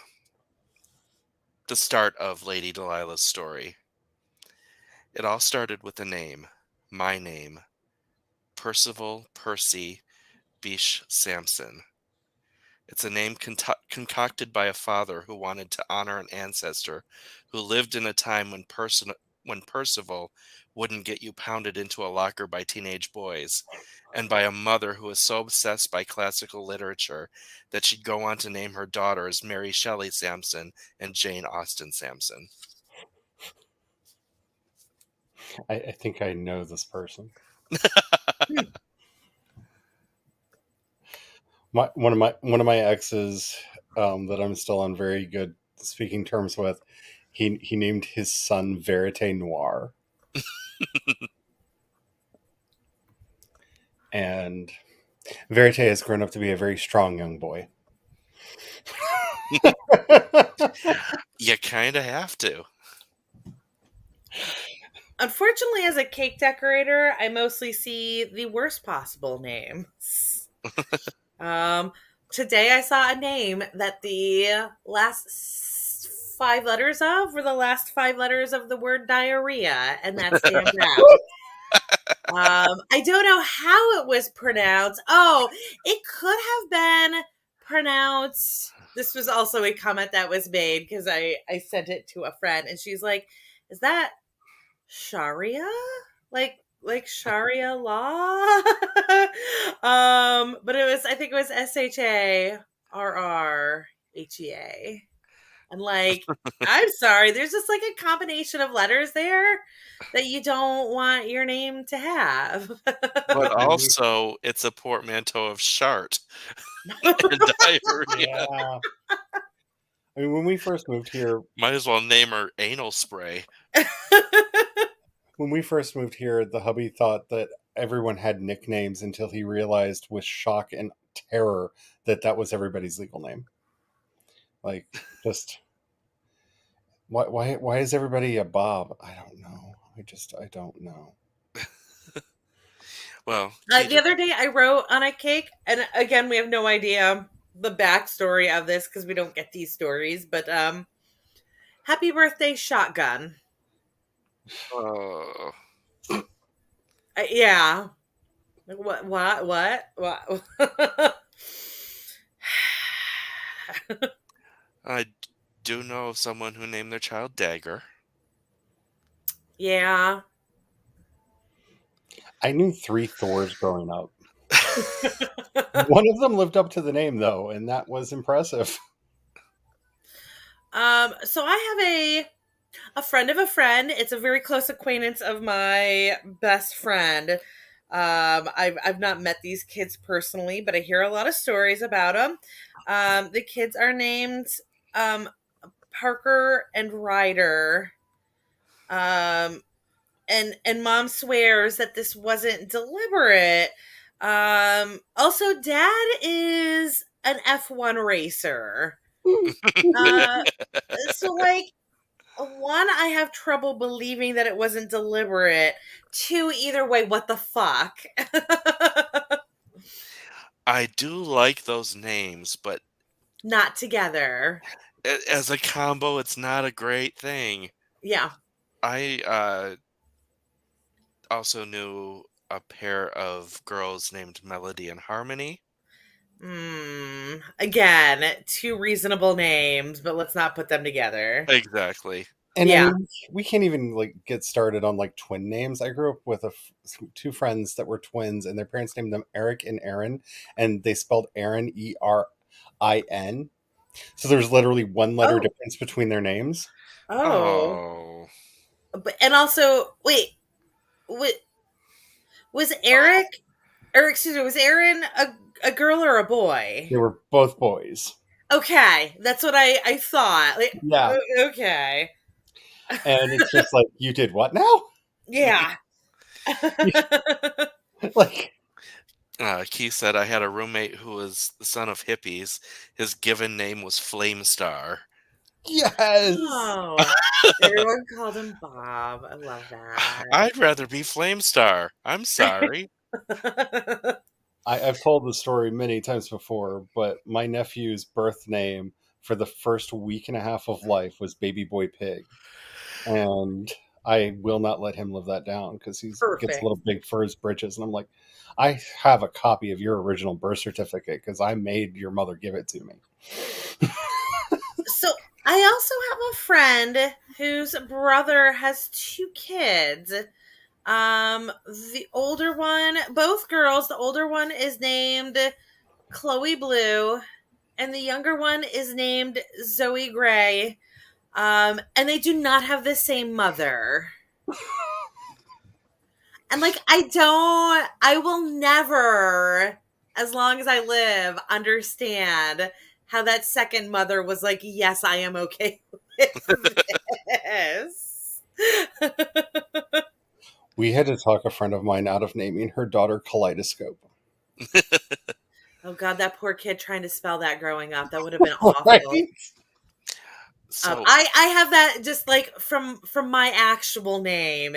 start of Lady Delilah's story. It all started with a name, my name, Percival Percy Bish Sampson. It's a name concocted by a father who wanted to honor an ancestor who lived in a time when Percival wouldn't get you pounded into a locker by teenage boys, and by a mother who was so obsessed by classical literature that she'd go on to name her daughters Mary Shelley Sampson and Jane Austen Sampson. I think I know this person. One of my exes that I'm still on very good speaking terms with. He named his son Verite Noir, and Verite has grown up to be a very strong young boy. You kind of have to. Unfortunately, as a cake decorator, I mostly see the worst possible names. Today I saw a name that the last 5 letters of were the last 5 letters of the word diarrhea, and that stands out. I don't know how it was pronounced. Oh, it could have been pronounced. This was also a comment that was made because I sent it to a friend, and she's like, "Is that Sharia? Like Sharia law?" But I think it was SHARRHEA. And like, I'm sorry, there's just like a combination of letters there that you don't want your name to have. But also, it's a portmanteau of shart and diarrhea. Yeah. I mean, when we first moved here, Might as well name her Anal Spray. the hubby thought that everyone had nicknames until he realized with shock and terror that that was everybody's legal name. Like, just why is everybody a Bob? I don't know. I don't know. Well, The other day I wrote on a cake, and again, we have no idea the backstory of this because we don't get these stories, but happy birthday, shotgun. oh, Yeah. Like, what? I do know of someone who named their child Dagger. Yeah. I knew 3 Thors growing up. One of them lived up to the name, though, and that was impressive. So I have a friend of a friend. It's a very close acquaintance of my best friend. I've not met these kids personally, but I hear a lot of stories about them. The kids are named Parker and Ryder. And mom swears that this wasn't deliberate. Also, dad is an F1 racer. So like, one, I have trouble believing that it wasn't deliberate. Two, either way, what the fuck? I do like those names, but Not together. as a combo, it's not a great thing. Yeah. I also knew a pair of girls named Melody and Harmony. Again, two reasonable names, but let's not put them together. Exactly. And Yeah. I mean, we can't even like get started on like twin names. I grew up with 2 friends that were twins, and their parents named them Eric and Aaron, and they spelled Aaron Erin. So there's literally one letter Oh. difference between their names. Oh. But and also, wait, was Eric, or excuse me, was Aaron a girl or a boy? They were both boys. Okay, that's what I thought. Like, Yeah. Okay. And it's just like, you did what now? Yeah. Like, Keith said, I had a roommate who was the son of hippies. His given name was Flamestar. yes. Oh, everyone called him Bob. I love that. I'd rather be Flamestar. I'm sorry. I've told the story many times before, but my nephew's birth name for the first week and a half of life was Baby Boy Pig. And I will not let him live that down because he gets Perfect. a little big for his britches. And I'm like, I have a copy of your original birth certificate because I made your mother give it to me. So I also have a friend whose brother has 2 kids. The older one, both girls, the older one is named Chloe Blue, and the younger one is named Zoe Gray. And they do not have the same mother. And like, I will never, as long as I live, understand how that second mother was like, yes, I am okay with this. We had to talk a friend of mine out of naming her daughter Kaleidoscope. Oh God, that poor kid trying to spell that growing up. That would have been awful. Right? So I have that just like from my actual name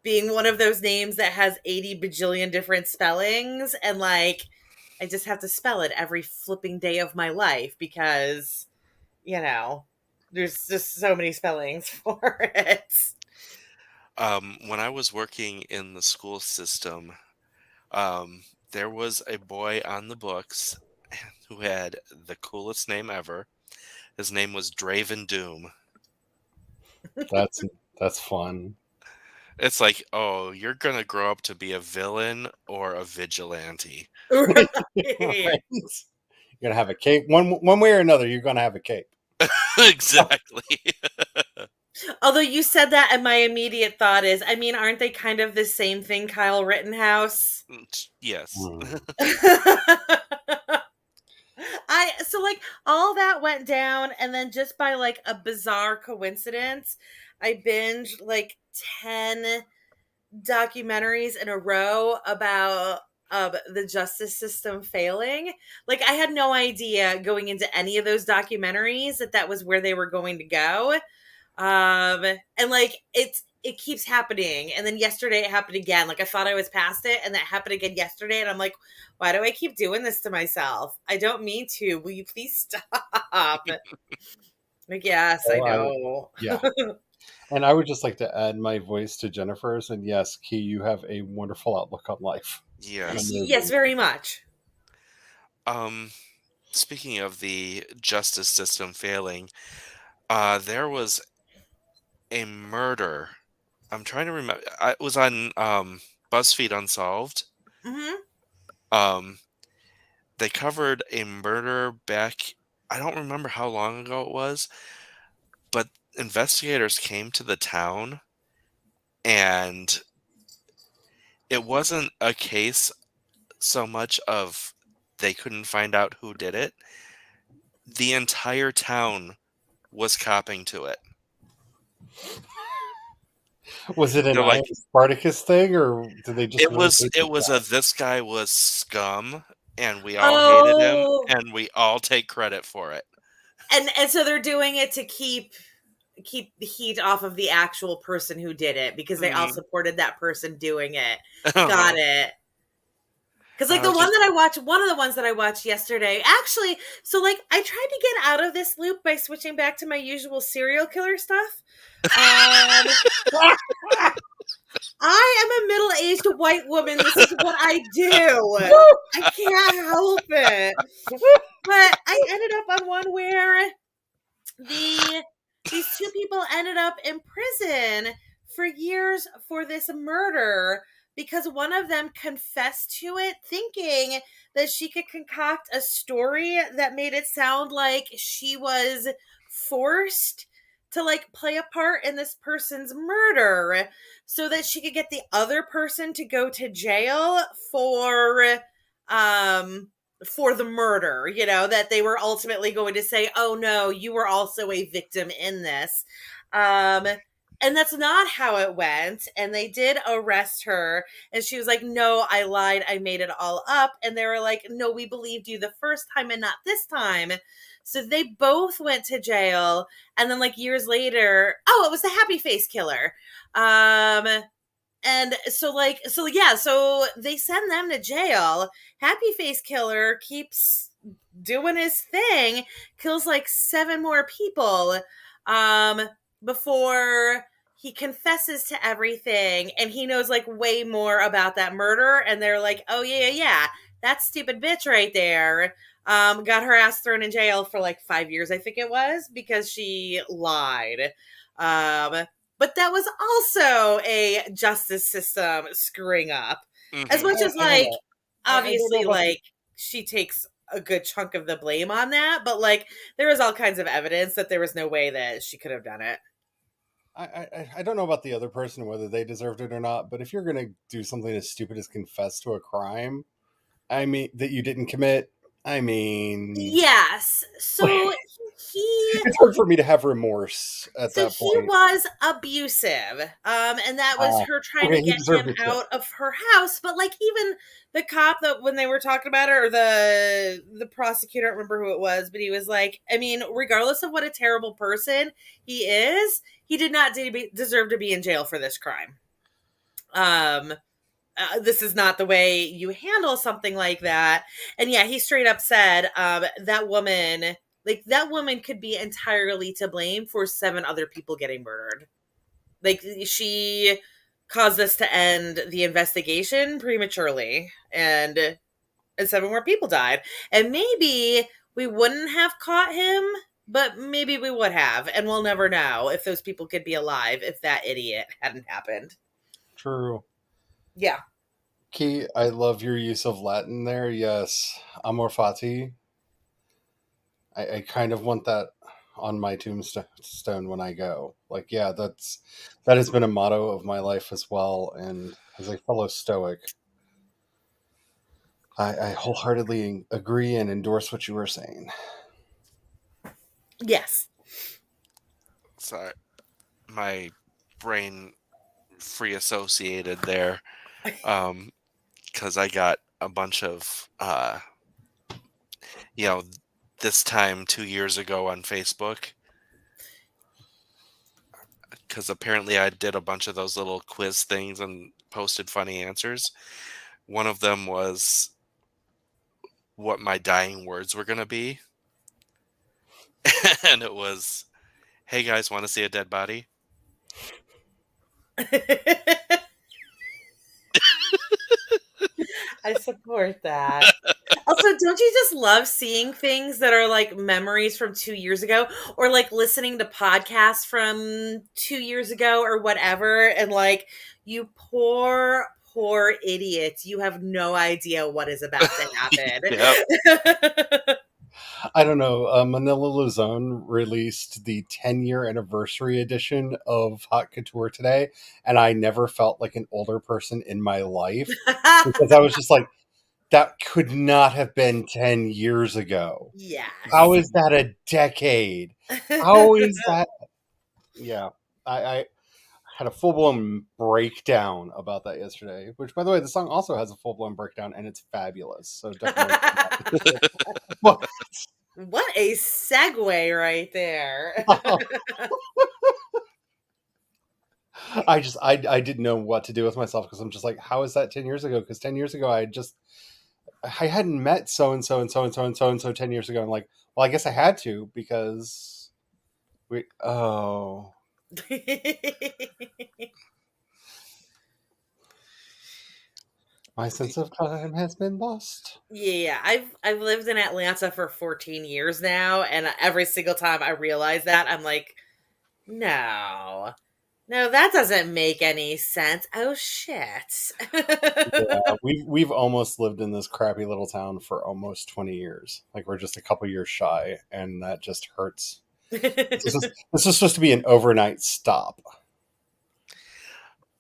being one of those names that has 80 bajillion different spellings, and like I just have to spell it every flipping day of my life because, you know, there's just so many spellings for it. when I was working in the school system, there was a boy on the books who had the coolest name ever. His name was Draven Doom. That's fun. It's like, oh, you're gonna grow up to be a villain or a vigilante. Right. Right? You're gonna have a cape. One way or another, you're gonna have a cape. Exactly. Although you said that, and my immediate thought is, I mean, aren't they kind of the same thing, Kyle Rittenhouse? Yes. Mm. So like all that went down, and then just by like a bizarre coincidence, I binged like 10 documentaries in a row about the justice system failing. Like I had no idea going into any of those documentaries that was where they were going to go. And like it keeps happening. And then yesterday it happened again. Like I thought I was past it, and that happened again yesterday. And I'm like, why do I keep doing this to myself? I don't mean to. Will you please stop? Like, yes, I know. Yeah. And I would just like to add my voice to Jennifer's. And yes, Key, you have a wonderful outlook on life. Yes. Yes, very much. Speaking of the justice system failing, there was a murder. I'm trying to remember. It was on BuzzFeed Unsolved. Hmm. They covered a murder back. I don't remember how long ago it was, but investigators came to the town, and it wasn't a case so much of they couldn't find out who did it. The entire town was copping to it. Was it an They're like, Iron Spartacus thing, or did they just? it really was hate it this was guy? this guy was scum, and we all hated him, Oh, and we all take credit for it. and so they're doing it to keep the heat off of the actual person who did it, because they all Mhm. supported that person doing it. Uh-huh. Got it. Because like the one that I watched, one of the ones that I watched yesterday, actually, so like I tried to get out of this loop by switching back to my usual serial killer stuff. I am a middle-aged white woman. This is what I do. I can't help it. But I ended up on one where these two people ended up in prison for years for this murder, because one of them confessed to it thinking that she could concoct a story that made it sound like she was forced to like play a part in this person's murder so that she could get the other person to go to jail for the murder, that they were ultimately going to say, oh no, you were also a victim in this. And that's not how it went. And they did arrest her. And she was like, no, I lied. I made it all up. And they were like, no, we believed you the first time and not this time. So they both went to jail. And then like years later, it was the happy face killer. And so they send them to jail. Happy face killer keeps doing his thing, kills like 7 more people before he confesses to everything, and he knows like way more about that murder. And they're like, oh yeah, that stupid bitch right there got her ass thrown in jail for like 5 years, I think it was, because she lied. But that was also a justice system screwing up. As much as like obviously like she takes a good chunk of the blame on that, but like there was all kinds of evidence that there was no way that she could have done it. I don't know about the other person, whether they deserved it or not, but if you're going to do something as stupid as confess to a crime, I mean, that you didn't commit, I mean... Yes. So it's hard for me to have remorse at that point. So he was abusive. And that was her trying to get him out of her house. But like even the cop, that when they were talking about it, or the prosecutor, I don't remember who it was, but he was like, I mean, regardless of what a terrible person he is, he did not deserve to be in jail for this crime. This is not the way you handle something like that. And yeah, he straight up said that woman could be entirely to blame for 7 other people getting murdered. Like she caused this to end the investigation prematurely, and 7 more people died. And maybe we wouldn't have caught him, but maybe we would have, and we'll never know if those people could be alive if that idiot hadn't happened. True. Yeah. Key, I love your use of Latin there. Yes. Amor fati. I kind of want that on my tombstone when I go. Like, yeah, that has been a motto of my life as well. And as a fellow Stoic, I wholeheartedly agree and endorse what you were saying. Yes. Sorry, my brain free associated there. Because I got a bunch of, you know, this time 2 years ago on Facebook. Because apparently I did a bunch of those little quiz things and posted funny answers. One of them was what my dying words were going to be. And it was, hey guys, want to see a dead body? I support that. Also, don't you just love seeing things that are like memories from 2 years ago, or like listening to podcasts from 2 years ago or whatever? And like, you poor idiots, you have no idea what is about to Yep. happen. I don't know. Manila Luzon released the 10-year anniversary edition of Hot Couture today, and I never felt like an older person in my life because I was just like, that could not have been 10 years ago. Yes. How is that a decade? How is that? Yeah, I had a full blown breakdown about that yesterday. Which, by the way, the song also has a full blown breakdown, and it's fabulous. So definitely. What? What a segue right there. I didn't know what to do with myself because I'm just like, how is that 10 years ago? Because 10 years ago I hadn't met so and so and so and so and so and so 10 years ago. I'm like, well, I guess I had to because my sense of time has been lost. Yeah, I've lived in Atlanta for 14 years now, and every single time I realize that, I'm like, no. No, that doesn't make any sense. Oh shit. Yeah, we've almost lived in this crappy little town for almost 20 years. Like we're just a couple years shy, and that just hurts. This is supposed to be an overnight stop.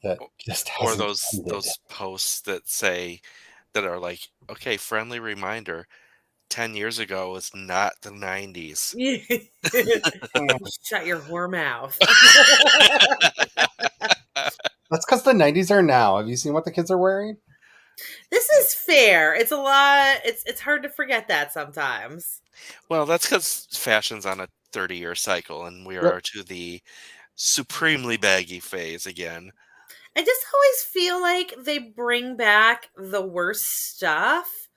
That just Or hasn't those ended. those posts that say that are like, okay, friendly reminder, 10 years ago was not the 90s. Shut your whore mouth. That's because the 90s are now. Have you seen what the kids are wearing? This is fair. It's a lot. It's hard to forget that sometimes. Well, that's because fashion's on a 30-year cycle, and we are to the supremely baggy phase again. I just always feel like they bring back the worst stuff.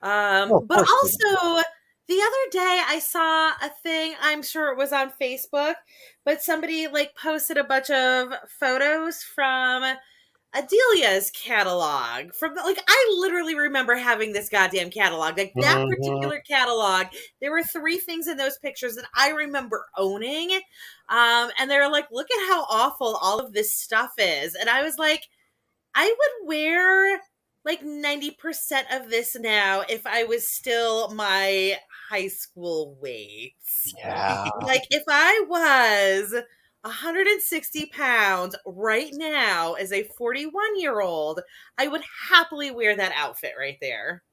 But also, the other day I saw a thing, I'm sure it was on Facebook, but somebody like posted a bunch of photos from Adelia's catalog. From like, I literally remember having this goddamn catalog. Like that particular catalog, there were 3 things in those pictures that I remember owning. And they were like, look at how awful all of this stuff is. And I was like, I would wear like 90% of this now if I was still my high school weight. Yeah. Like if I was 160 pounds right now as a 41-year-old, I would happily wear that outfit right there.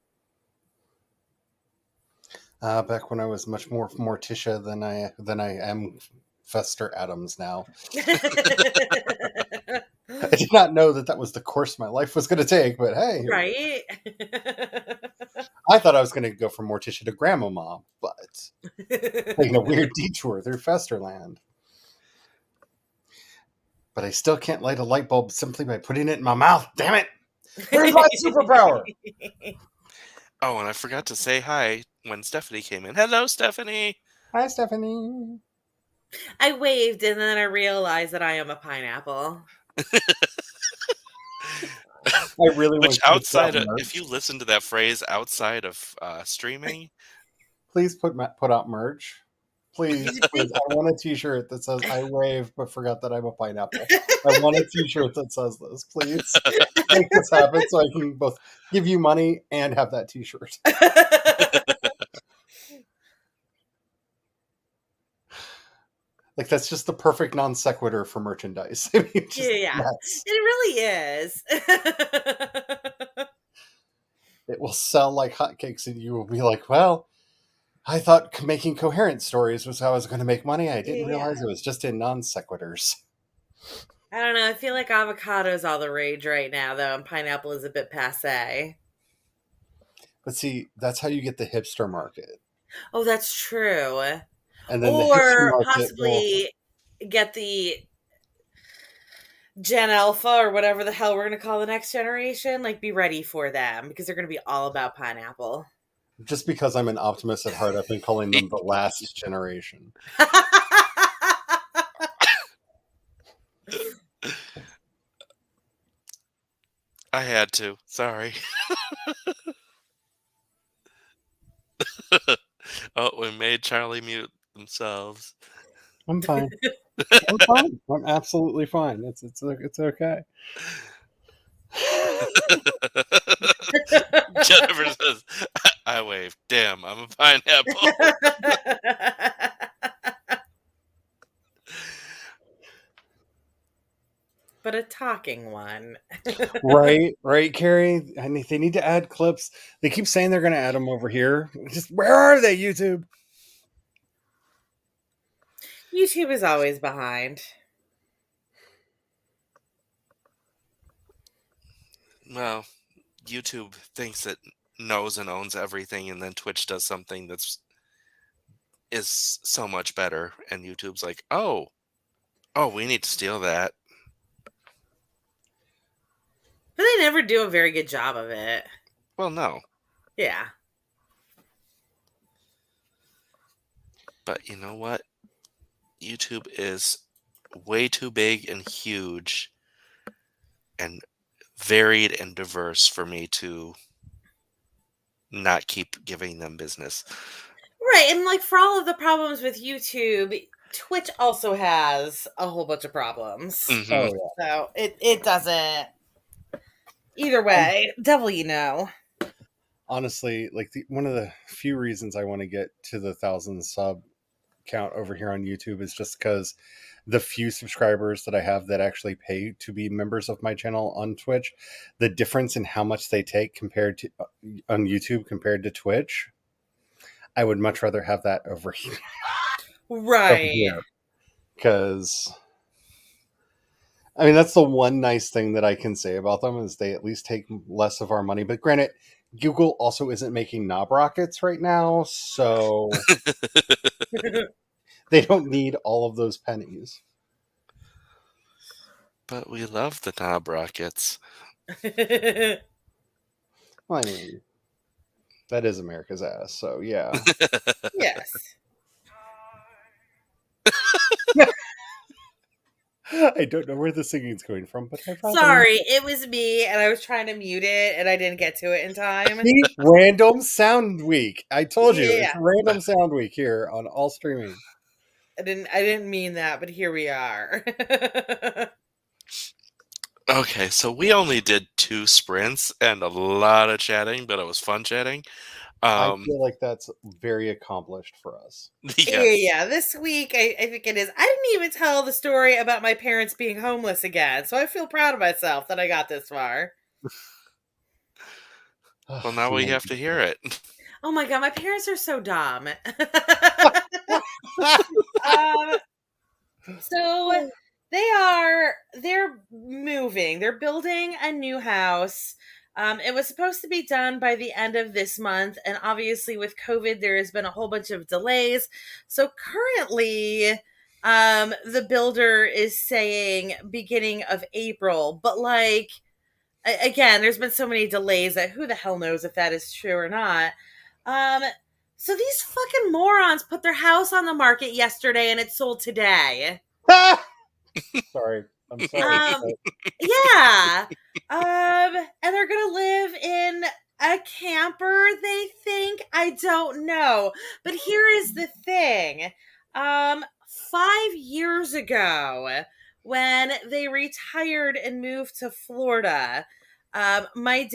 Back when I was much more Morticia than I am Fester Adams now. I did not know that was the course my life was going to take, but hey. Right? I thought I was going to go from Morticia to Grandmama, but taking a weird detour through Festerland. But I still can't light a light bulb simply by putting it in my mouth. Damn it! Where's my superpower? Oh, and I forgot to say hi when Stephanie came in. Hello, Stephanie. Hi, Stephanie. I waved and then I realized that I am a pineapple. I really Which want outside of, if you listen to that phrase outside of streaming, please put out merch. Please. I want a t-shirt that says I wave but forgot that I'm a pineapple. I want a t-shirt that says this. Please make this happen so I can both give you money and have that t-shirt. Like that's just the perfect non sequitur for merchandise. I mean, yeah, nuts. it really is. it will sell like hotcakes, and you will be like, well, I thought making coherent stories was how I was going to make money. I didn't Yeah. realize it was just in non sequiturs. I don't know. I feel like avocado's all the rage right now, though, and pineapple is a bit passe. But see, that's how you get the hipster market. Oh, that's true. And then the hipster Or market will. possibly get the Gen Alpha or whatever the hell we're going to call the next generation. Like, be ready for them because they're going to be all about pineapple. Just because I'm an optimist at heart, I've been calling them the last generation. I had to. Sorry. Oh, we made Charlie mute themselves. I'm fine. I'm fine. I'm absolutely fine. It's okay. Jennifer says, I wave. Damn, I'm a pineapple. But a talking one. Right, Carrie. They need to add clips. They keep saying they're going to add them over here. Just where are they, YouTube? YouTube is always behind. Well, YouTube thinks it knows and owns everything, and then Twitch does something is so much better, and YouTube's like, oh, we need to steal that. But they never do a very good job of it. Well, no. Yeah. But you know what? YouTube is way too big and huge and varied and diverse for me to not keep giving them business. Right. And like for all of the problems with YouTube, Twitch also has a whole bunch of problems. Mhm. Oh, yeah. So it doesn't. Either way, devil you know. Honestly, like one of the few reasons I want to get to the 1,000 sub count over here on YouTube is just because the few subscribers that I have that actually pay to be members of my channel on Twitch, the difference in how much they take compared to on YouTube compared to Twitch, I would much rather have that over here. Right. Because I mean, that's the one nice thing that I can say about them is they at least take less of our money. But granted, Google also isn't making knob rockets right now, so they don't need all of those pennies. But we love the knob rockets. Well, I mean, that is America's ass, so yeah. Yes. I don't know where the singing's going from, but I thought Sorry, it was me, and I was trying to mute it, and I didn't get to it in time. Random Sound Week. I told you, Yeah. it's Random Sound Week here on all streaming. I didn't mean that, but here we are. Okay, so we only did 2 sprints and a lot of chatting, but it was fun chatting. I feel like that's very accomplished for us. Yes. Yeah, this week I think it is. I didn't even tell the story about my parents being homeless again, so I feel proud of myself that I got this far. Well, now we have to hear it. Oh my god, my parents are so dumb. So they're moving. They're building a new house. It was supposed to be done by the end of this month, and obviously with COVID, there has been a whole bunch of delays. So currently, the builder is saying beginning of April, but like again, there's been so many delays that who the hell knows if that is true or not. So these fucking morons put their house on the market yesterday, and it sold today. Sorry. I'm sorry. Yeah. And they're gonna live in a camper, they think. I don't know. But here is the thing. 5 years ago, when they retired and moved to Florida, my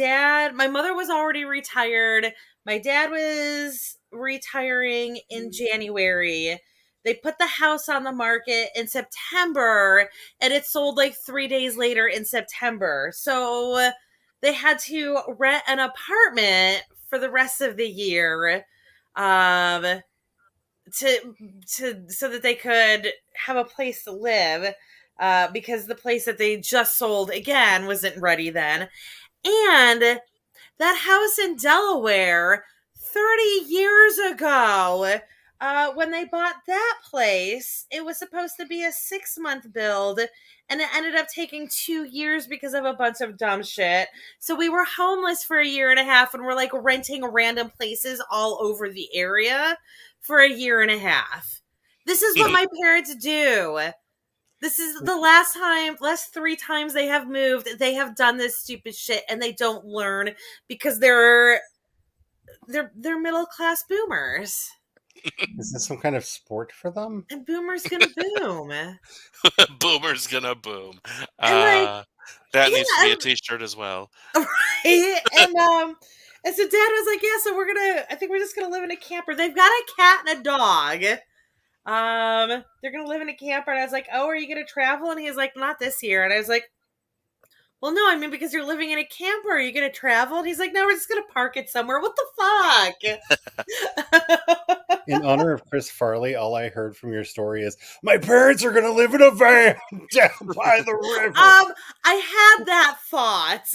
mother was already retired. My dad was retiring in January. They put the house on the market in September, and it sold like 3 days later in September. So they had to rent an apartment for the rest of the year, um, to so that they could have a place to live, because the place that they just sold again wasn't ready then. And that house in Delaware 30 years ago, when they bought that place, it was supposed to be a 6-month build, and it ended up taking 2 years because of a bunch of dumb shit. So we were homeless for a year and a half, and we're like renting random places all over the area for a year and a half. This is what my parents do. This is the last 3 times they have moved, they have done this stupid shit, and they don't learn because they're middle class boomers. Is this some kind of sport for them? And boomers gonna boom. Boomer's gonna boom. And like, That yeah, needs to be a t-shirt as well. right? And so dad was like, yeah, so I think we're just gonna live in a camper. They've got a cat and a dog. They're gonna live in a camper, and I was like, oh, are you gonna travel? And he's like, not this year. And I was like, well, no, I mean, because you're living in a camper, are you gonna travel? And he's like, no, we're just gonna park it somewhere. What the fuck? In honor of Chris Farley, all I heard from your story is, my parents are going to live in a van down by the river. I had that thought.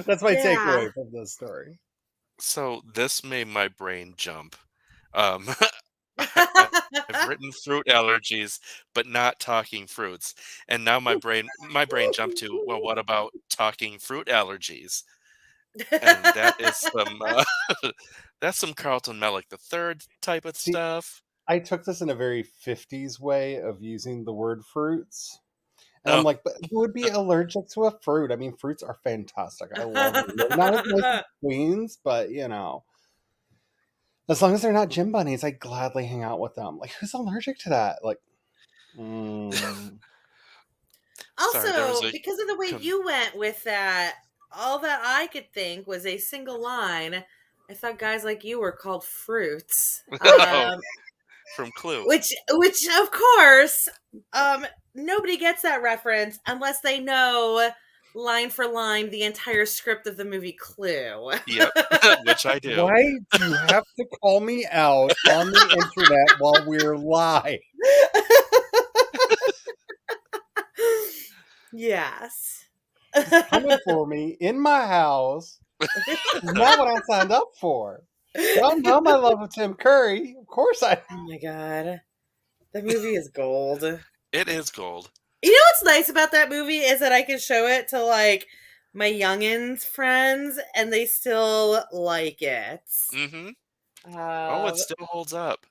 That's my Yeah. takeaway from this story. So this made my brain jump. I've written fruit allergies, but not talking fruits. And now my brain jumped to, well, what about talking fruit allergies? And that is some that's some Carlton Mellick the third type of See, stuff. I took this in a very 50s way of using the word fruits. And I'm Oh, like, but who would be allergic to a fruit? I mean, fruits are fantastic. I love them. They're not as nice as queens, but you know, as long as they're not gym bunnies, I gladly hang out with them. Like, who's allergic to that? Like, Also, sorry, there was a because of the way you went with that, all that I could think was a single line. I thought guys like you were called fruits. from Clue. Which of course, nobody gets that reference unless they know line for line the entire script of the movie Clue. Yep, which I do. why do you have to call me out on the internet while we're live? Yes. Coming for me in my house is not what I signed up for. Y'all know my love of Tim Curry. Of course I. Oh my god. That movie is gold. It is gold. You know what's nice about that movie is that I can show it to like my youngins' friends and they still like it. Mm-hmm. It still holds up.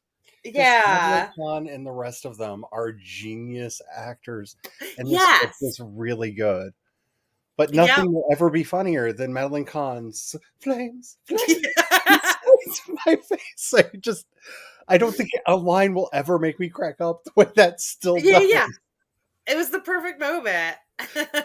Yeah. Khan and the rest of them are genius actors, and the Yes. script is really good. But nothing will ever be funnier than Madeline Kahn's flames. It's my face. I don't think a line will ever make me crack up the way that still does. Yeah. It was the perfect moment.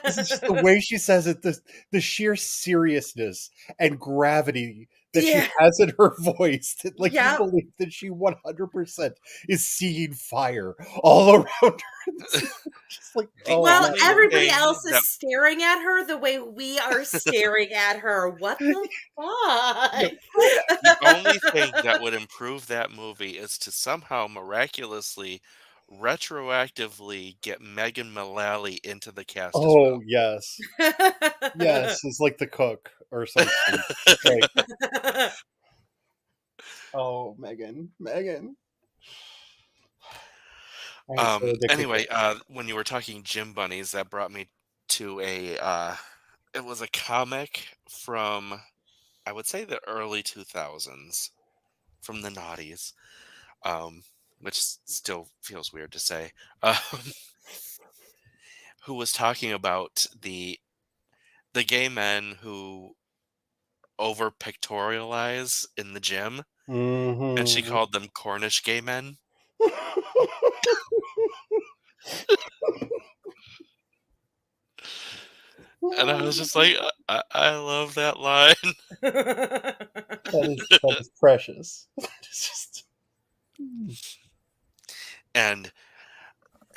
This is just the way she says it, the sheer seriousness and gravity that she has in her voice. That, like, you believe that she 100% is seeing fire all around her. Just like, well, everybody else is staring at her the way we are staring at her. What the fuck? The only thing that would improve that movie is to somehow miraculously retroactively get Megan Mullally into the cast as well. Yes. Yes, it's like the cook or something. Like, oh, Megan. Anyway, when you were talking gym bunnies, that brought me to it was a comic from, I would say, the early 2000s, from the noughties, which still feels weird to say, who was talking about the gay men who over pictorialize in the gym, and she called them Cornish gay men. And I was just like, I love that line. That is precious. It's just... And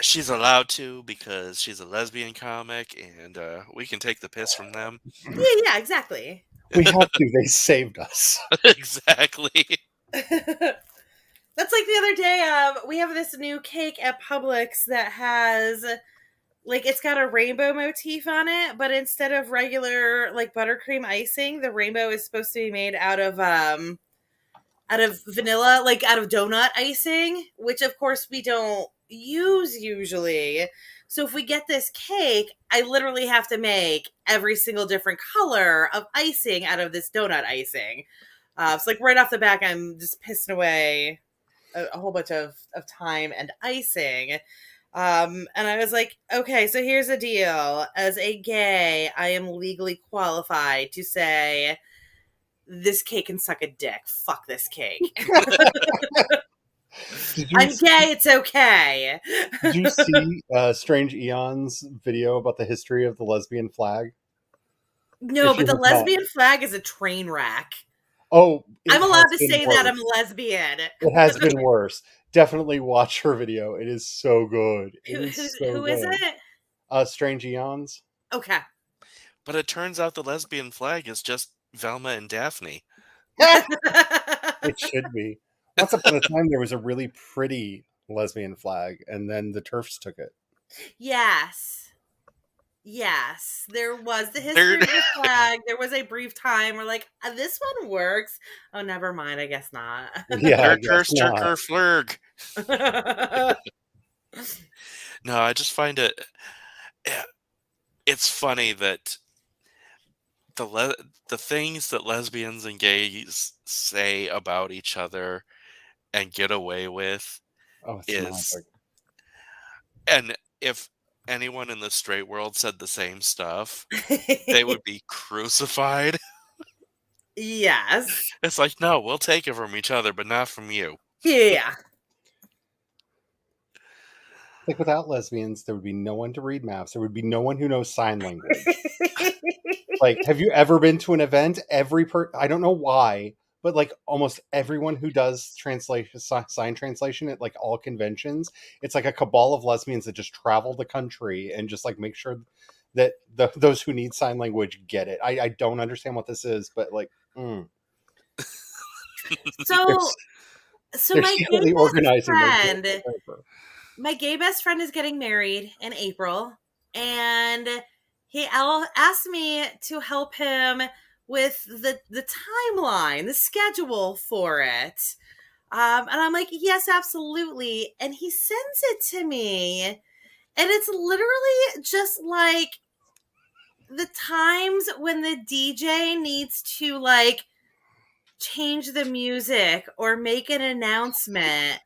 she's allowed to because she's a lesbian comic, and we can take the piss from them. Yeah, exactly. We have to. They saved us. Exactly. That's like the other day. We have this new cake at Publix that has like it's got a rainbow motif on it, but instead of regular like buttercream icing, the rainbow is supposed to be made out of vanilla, like out of donut icing, which of course we don't use usually. So if we get this cake, I literally have to make every single different color of icing out of this donut icing. So like right off the back, I'm just pissing away a whole bunch of time and icing. And I was like, okay, so here's the deal. As a gay, I am legally qualified to say this cake can suck a dick. Fuck this cake. I'm gay, it's okay. Did you see Strange Eon's video about the history of the lesbian flag? No, If but you the have not- lesbian flag is a train wreck. Oh, it I'm allowed has to been say worse. that I'm a lesbian. It has been worse. Definitely watch her video. It is so good. It is so Who is good. it? Strange Eons. Okay. But it turns out the lesbian flag is just Velma and Daphne. It should be. Once upon a time, there was a really pretty lesbian flag, and then the TERFs took it. Yes. Yes. There was the history of the flag. There was a brief time where like, this one works. Oh, never mind. I guess not. Yeah, I Turker, guess not. Sturker, Flurg. No, I just find it's funny that the things that lesbians and gays say about each other and get away with Oh, it's is, magic. and if anyone in the straight world said the same stuff, they would be crucified. Yes. It's like, no, we'll take it from each other, but not from you. Yeah. Like without lesbians, there would be no one to read maps. There would be no one who knows sign language. Like, have you ever been to an event? I don't know why, but like almost everyone who does translation, sign translation at like all conventions, it's like a cabal of lesbians that just travel the country and just like make sure that those who need sign language get it. I don't understand what this is, but like, So they're my secretly gay organizing best their friend, my gay best friend is getting married in April, and he asked me to help him with the timeline, the schedule for it. And I'm like, yes, absolutely. And he sends it to me, and it's literally just like the times when the DJ needs to like change the music or make an announcement.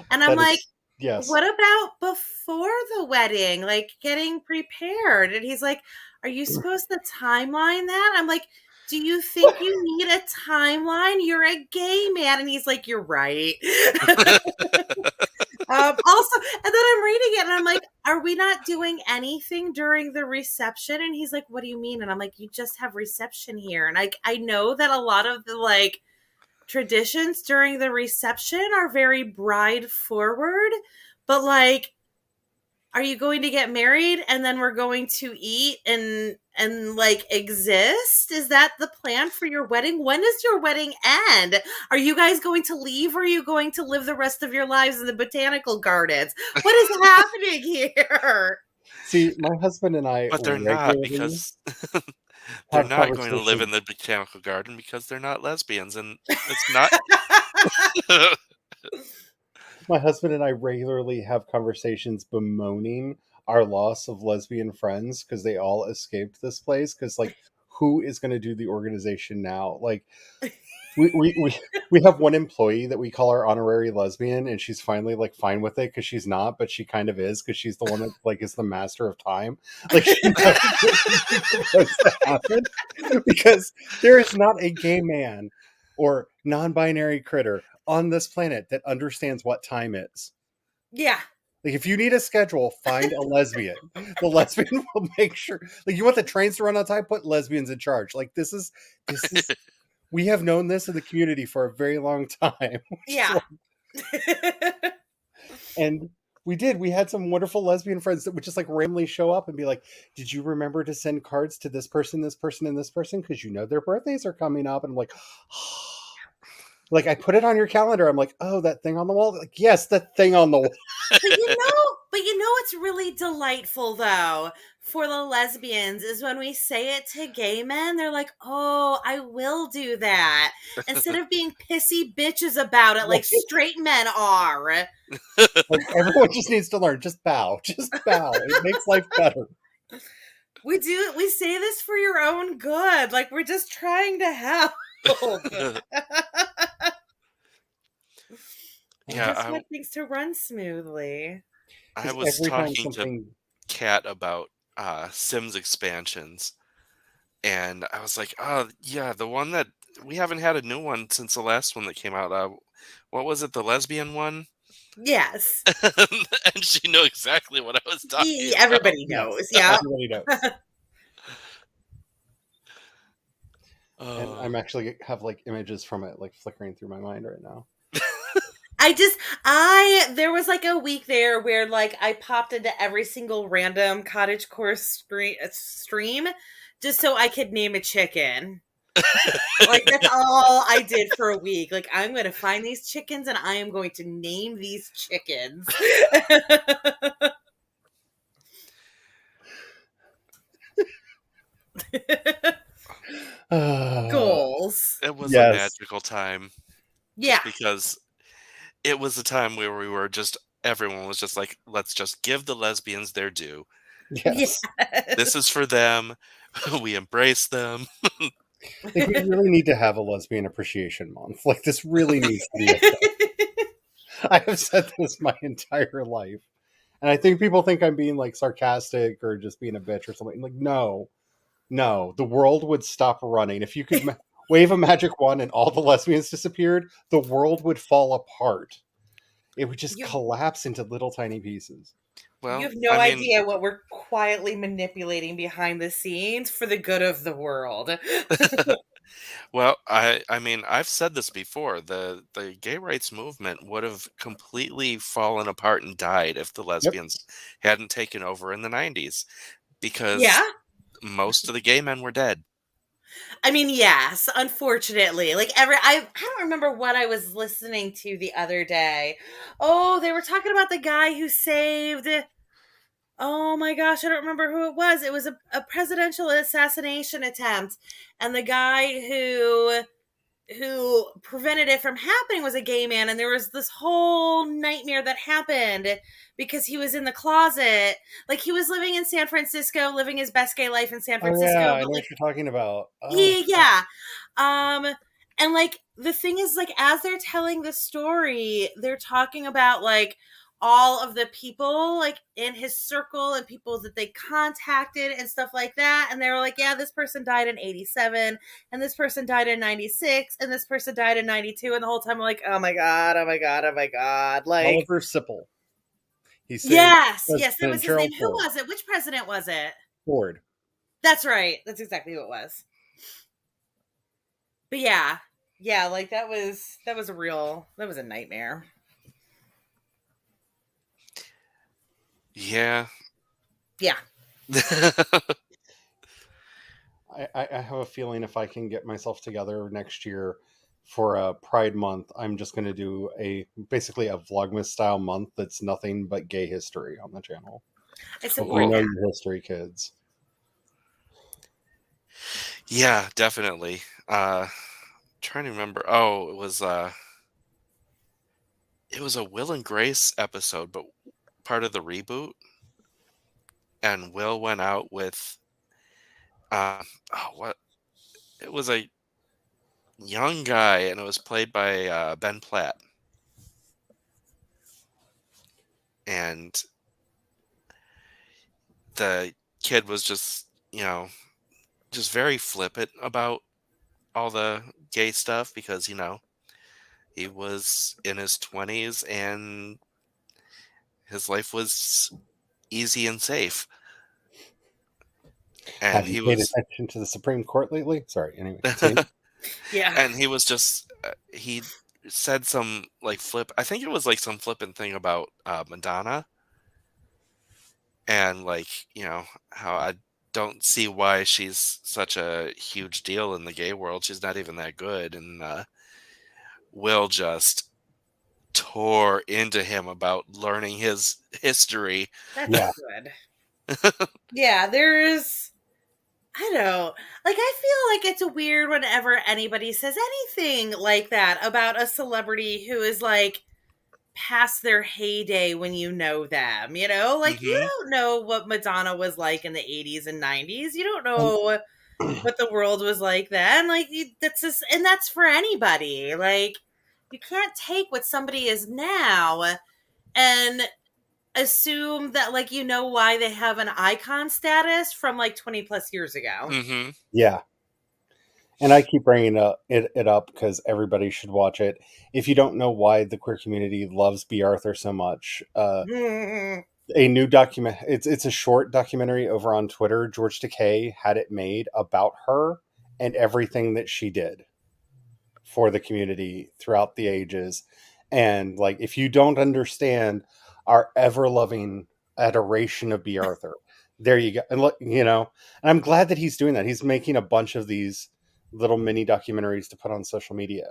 And I'm like, yes. what about before the wedding? Like getting prepared. And he's like, are you supposed to timeline that? I'm like, do you think you need a timeline? You're a gay man. And he's like, you're right. Also, and then I'm reading it and I'm like, are we not doing anything during the reception? And he's like, what do you mean? And I'm like, you just have reception here. And I know that a lot of the like traditions during the reception are very bride forward, but like, are you going to get married and then we're going to eat and like exist? Is that the plan for your wedding? When does your wedding end? Are you guys going to leave or are you going to live the rest of your lives in the botanical gardens? What is happening here? See, my husband and I, But they're not, because they're not going to live in the botanical garden because they're not lesbians, and it's not. My husband and I regularly have conversations bemoaning our loss of lesbian friends because they all escaped this place. Because like, who is going to do the organization now? Like, we have one employee that we call our honorary lesbian, and she's finally like fine with it because she's not, but she kind of is because she's the one that like is the master of time. Like, she knows what's supposed to happen because there is not a gay man or non-binary critter on this planet that understands what time is. Yeah. Like, if you need a schedule, find a lesbian. The lesbian will make sure. Like, you want the trains to run on time, put lesbians in charge. Like, this is. We have known this in the community for a very long time. Yeah. And We did. We had some wonderful lesbian friends that would just like randomly show up and be like, "Did you remember to send cards to this person, this person, and this person? Because you know their birthdays are coming up." And I'm like, like I put it on your calendar. I'm like, "Oh, that thing on the wall." Like, yes, that thing on the wall. But you know what's really delightful though for the lesbians is when we say it to gay men, they're like, "Oh, I will do that," instead of being pissy bitches about it like straight men are. Like everyone just needs to learn. Just bow. Just bow. It makes life better. We say this for your own good. Like we're just trying to help. Yeah, Just want things to run smoothly. I was Every time talking to something. Kat about Sims expansions, and I was like, "Oh, yeah, the one that we haven't had a new one since the last one that came out. What was it, the lesbian one?" Yes. And she knew exactly what I was talking about. Everybody knows. Yeah. Everybody knows. And Oh. I'm actually have like images from it like flickering through my mind right now. There was like a week there where like I popped into every single random cottagecore stream just so I could name a chicken. Like that's all I did for a week. Like I'm going to find these chickens and I am going to name these chickens. Goals. It was a Yes. magical time. Yeah. Because it was a time where we were just, everyone was just like, let's just give the lesbians their due. Yes. This is for them. We embrace them. Like, we really need to have a lesbian appreciation month. Like this really needs to be a thing. I have said this my entire life. And I think people think I'm being like sarcastic or just being a bitch or something. Like, no, the world would stop running. If you could wave a magic wand and all the lesbians disappeared, the world would fall apart. It would just collapse into little tiny pieces. Well, you have no idea what we're quietly manipulating behind the scenes for the good of the world. Well, I mean, I've said this before. The gay rights movement would have completely fallen apart and died if the lesbians hadn't taken over in the 90s, because most of the gay men were dead. I mean, yes, unfortunately. Like I don't remember what I was listening to the other day. Oh, they were talking about the guy who saved, oh my gosh, I don't remember who it was. It was a presidential assassination attempt. And the guy who prevented it from happening was a gay man, and there was this whole nightmare that happened because he was in the closet. Like he was living in San Francisco, living his best gay life in San Francisco. Oh, yeah, I know like, what you're talking about. And like the thing is, like as they're telling the story, they're talking about like all of the people like in his circle and people that they contacted and stuff like that, and they were like, yeah, this person died in 87 and this person died in 96 and this person died in 92, and the whole time I'm like, oh my god, like Oliver Sipple. Yes, that was his name. Who was it? Which president was it? Ford. That's right. That's exactly who it was. But yeah, like that was a nightmare. Yeah. I have a feeling if I can get myself together next year for a Pride Month, I'm just going to do basically a Vlogmas style month that's nothing but gay history on the channel. I support you know your history, kids. Yeah, definitely. Trying to remember. Oh, it was a Will and Grace episode, but part of the reboot. And Will went out with it was a young guy, and it was played by Ben Platt. And the kid was just very flippant about all the gay stuff because, he was in his 20s and his life was easy and safe. And have you paid attention to the Supreme Court lately? Sorry, anyway. Yeah. And he was just, he said some like I think it was like some flippant thing about Madonna. and like, how I don't see why she's such a huge deal in the gay world. She's not even that good, and Will just tore into him about learning his history. That's Yeah. good. Yeah, there's. I don't. Like, I feel like it's weird whenever anybody says anything like that about a celebrity who is like past their heyday when you know them. Like, you Mhm. don't know what Madonna was like in the 80s and 90s. You don't know what the world was like then. Like, that's just, and that's for anybody. Like, you can't take what somebody is now and assume that, like, why they have an icon status from like 20 plus years ago. Mhm. Yeah. And I keep bringing it up because everybody should watch it. If you don't know why the queer community loves B. Arthur so much, a new document. It's a short documentary over on Twitter. George Takei had it made about her and everything that she did for the community throughout the ages. And like, if you don't understand our ever loving adoration of B. Arthur, there you go. And look, and I'm glad that he's doing that. He's making a bunch of these little mini documentaries to put on social media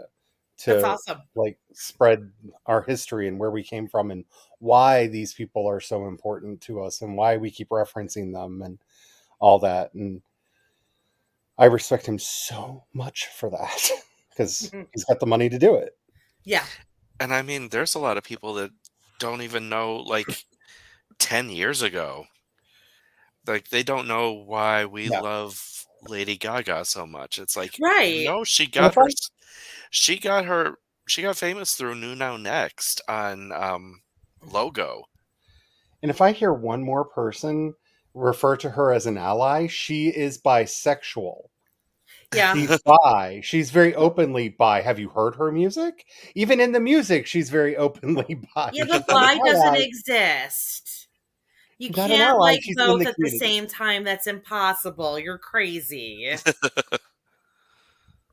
That's to awesome. like spread our history and where we came from and why these people are so important to us and why we keep referencing them and all that. And I respect him so much for that because he's got the money to do it. Yeah. And I mean, there's a lot of people that don't even know, like, 10 years ago. Like, they don't know why we Yeah. love Lady Gaga so much. It's like, Right. no, she And got if I, she got famous through New Now Next on Logo. and if I hear one more person refer to her as an ally, she is bisexual. Yeah. She's bi. She's very openly bi. Have you heard her music? Even in the music, she's very openly bi. Yeah, She's the not an bi doesn't ally. exist. You She's not an can't ally. like She's in both the at the community. same time. That's impossible. You're crazy.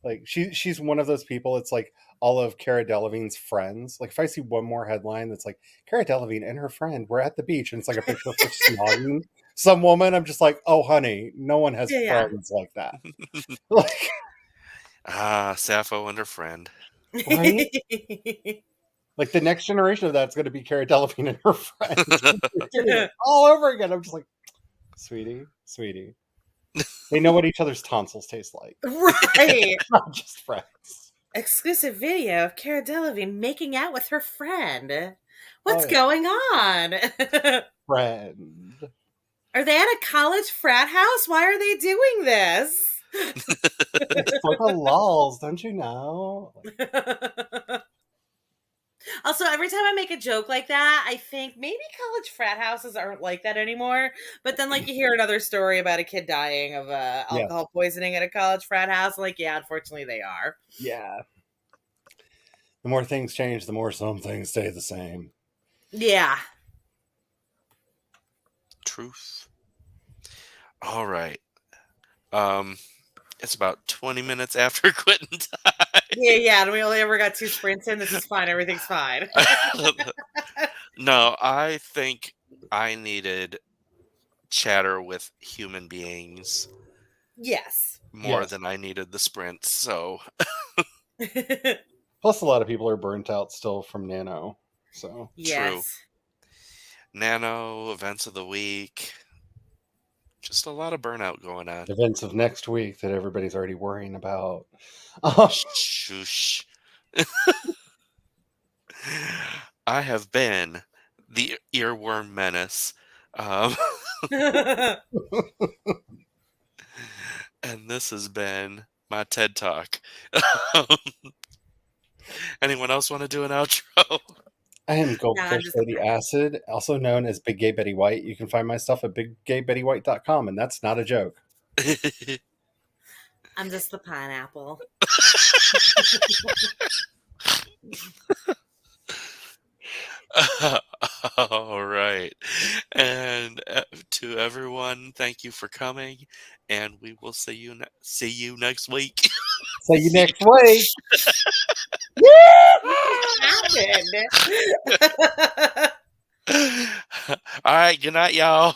Like she's one of those people. It's like all of Cara Delevingne's friends. Like if I see one more headline that's like Cara Delevingne and her friend were at the beach, and it's like a picture of her snogging some woman, I'm just like, oh honey, no one has Yeah. friends like that. Like, Sappho and her friend. right? Like the next generation of that's going to be Cara Delevingne and her friends all over again. I'm just like, sweetie. They know what each other's tonsils taste like. Right. Not just friends. Exclusive video of Cara Delevingne making out with her friend. What's Oh, yeah. going on? Friend. Are they at a college frat house? Why are they doing this? It's for the lulz, don't you know? Also, every time I make a joke like that, I think maybe college frat houses aren't like that anymore. But then, like, you hear another story about a kid dying of alcohol poisoning at a college frat house. Like, yeah, unfortunately, they are. Yeah. The more things change, the more some things stay the same. Yeah. Truth. All right. It's about 20 minutes after quitting time. Yeah, and we only ever got 2 sprints in. This is fine. Everything's fine. No, I think I needed chatter with human beings Yes. more than I needed the sprints. So Plus, a lot of people are burnt out still from Nano. So Yes. Nano, events of the week, just a lot of burnout going on. events of next week that everybody's already worrying about. Shush. I have been the earworm menace. And this has been my TED Talk. Anyone else want to do an outro? I am Goldfish just Lady Acid, also known as Big Gay Betty White. You can find my stuff at biggaybettywhite.com, and that's not a joke. I'm just the pineapple. All right. And to everyone, thank you for coming, and we will see you next week. See you next week. What happened? All right, good night, y'all.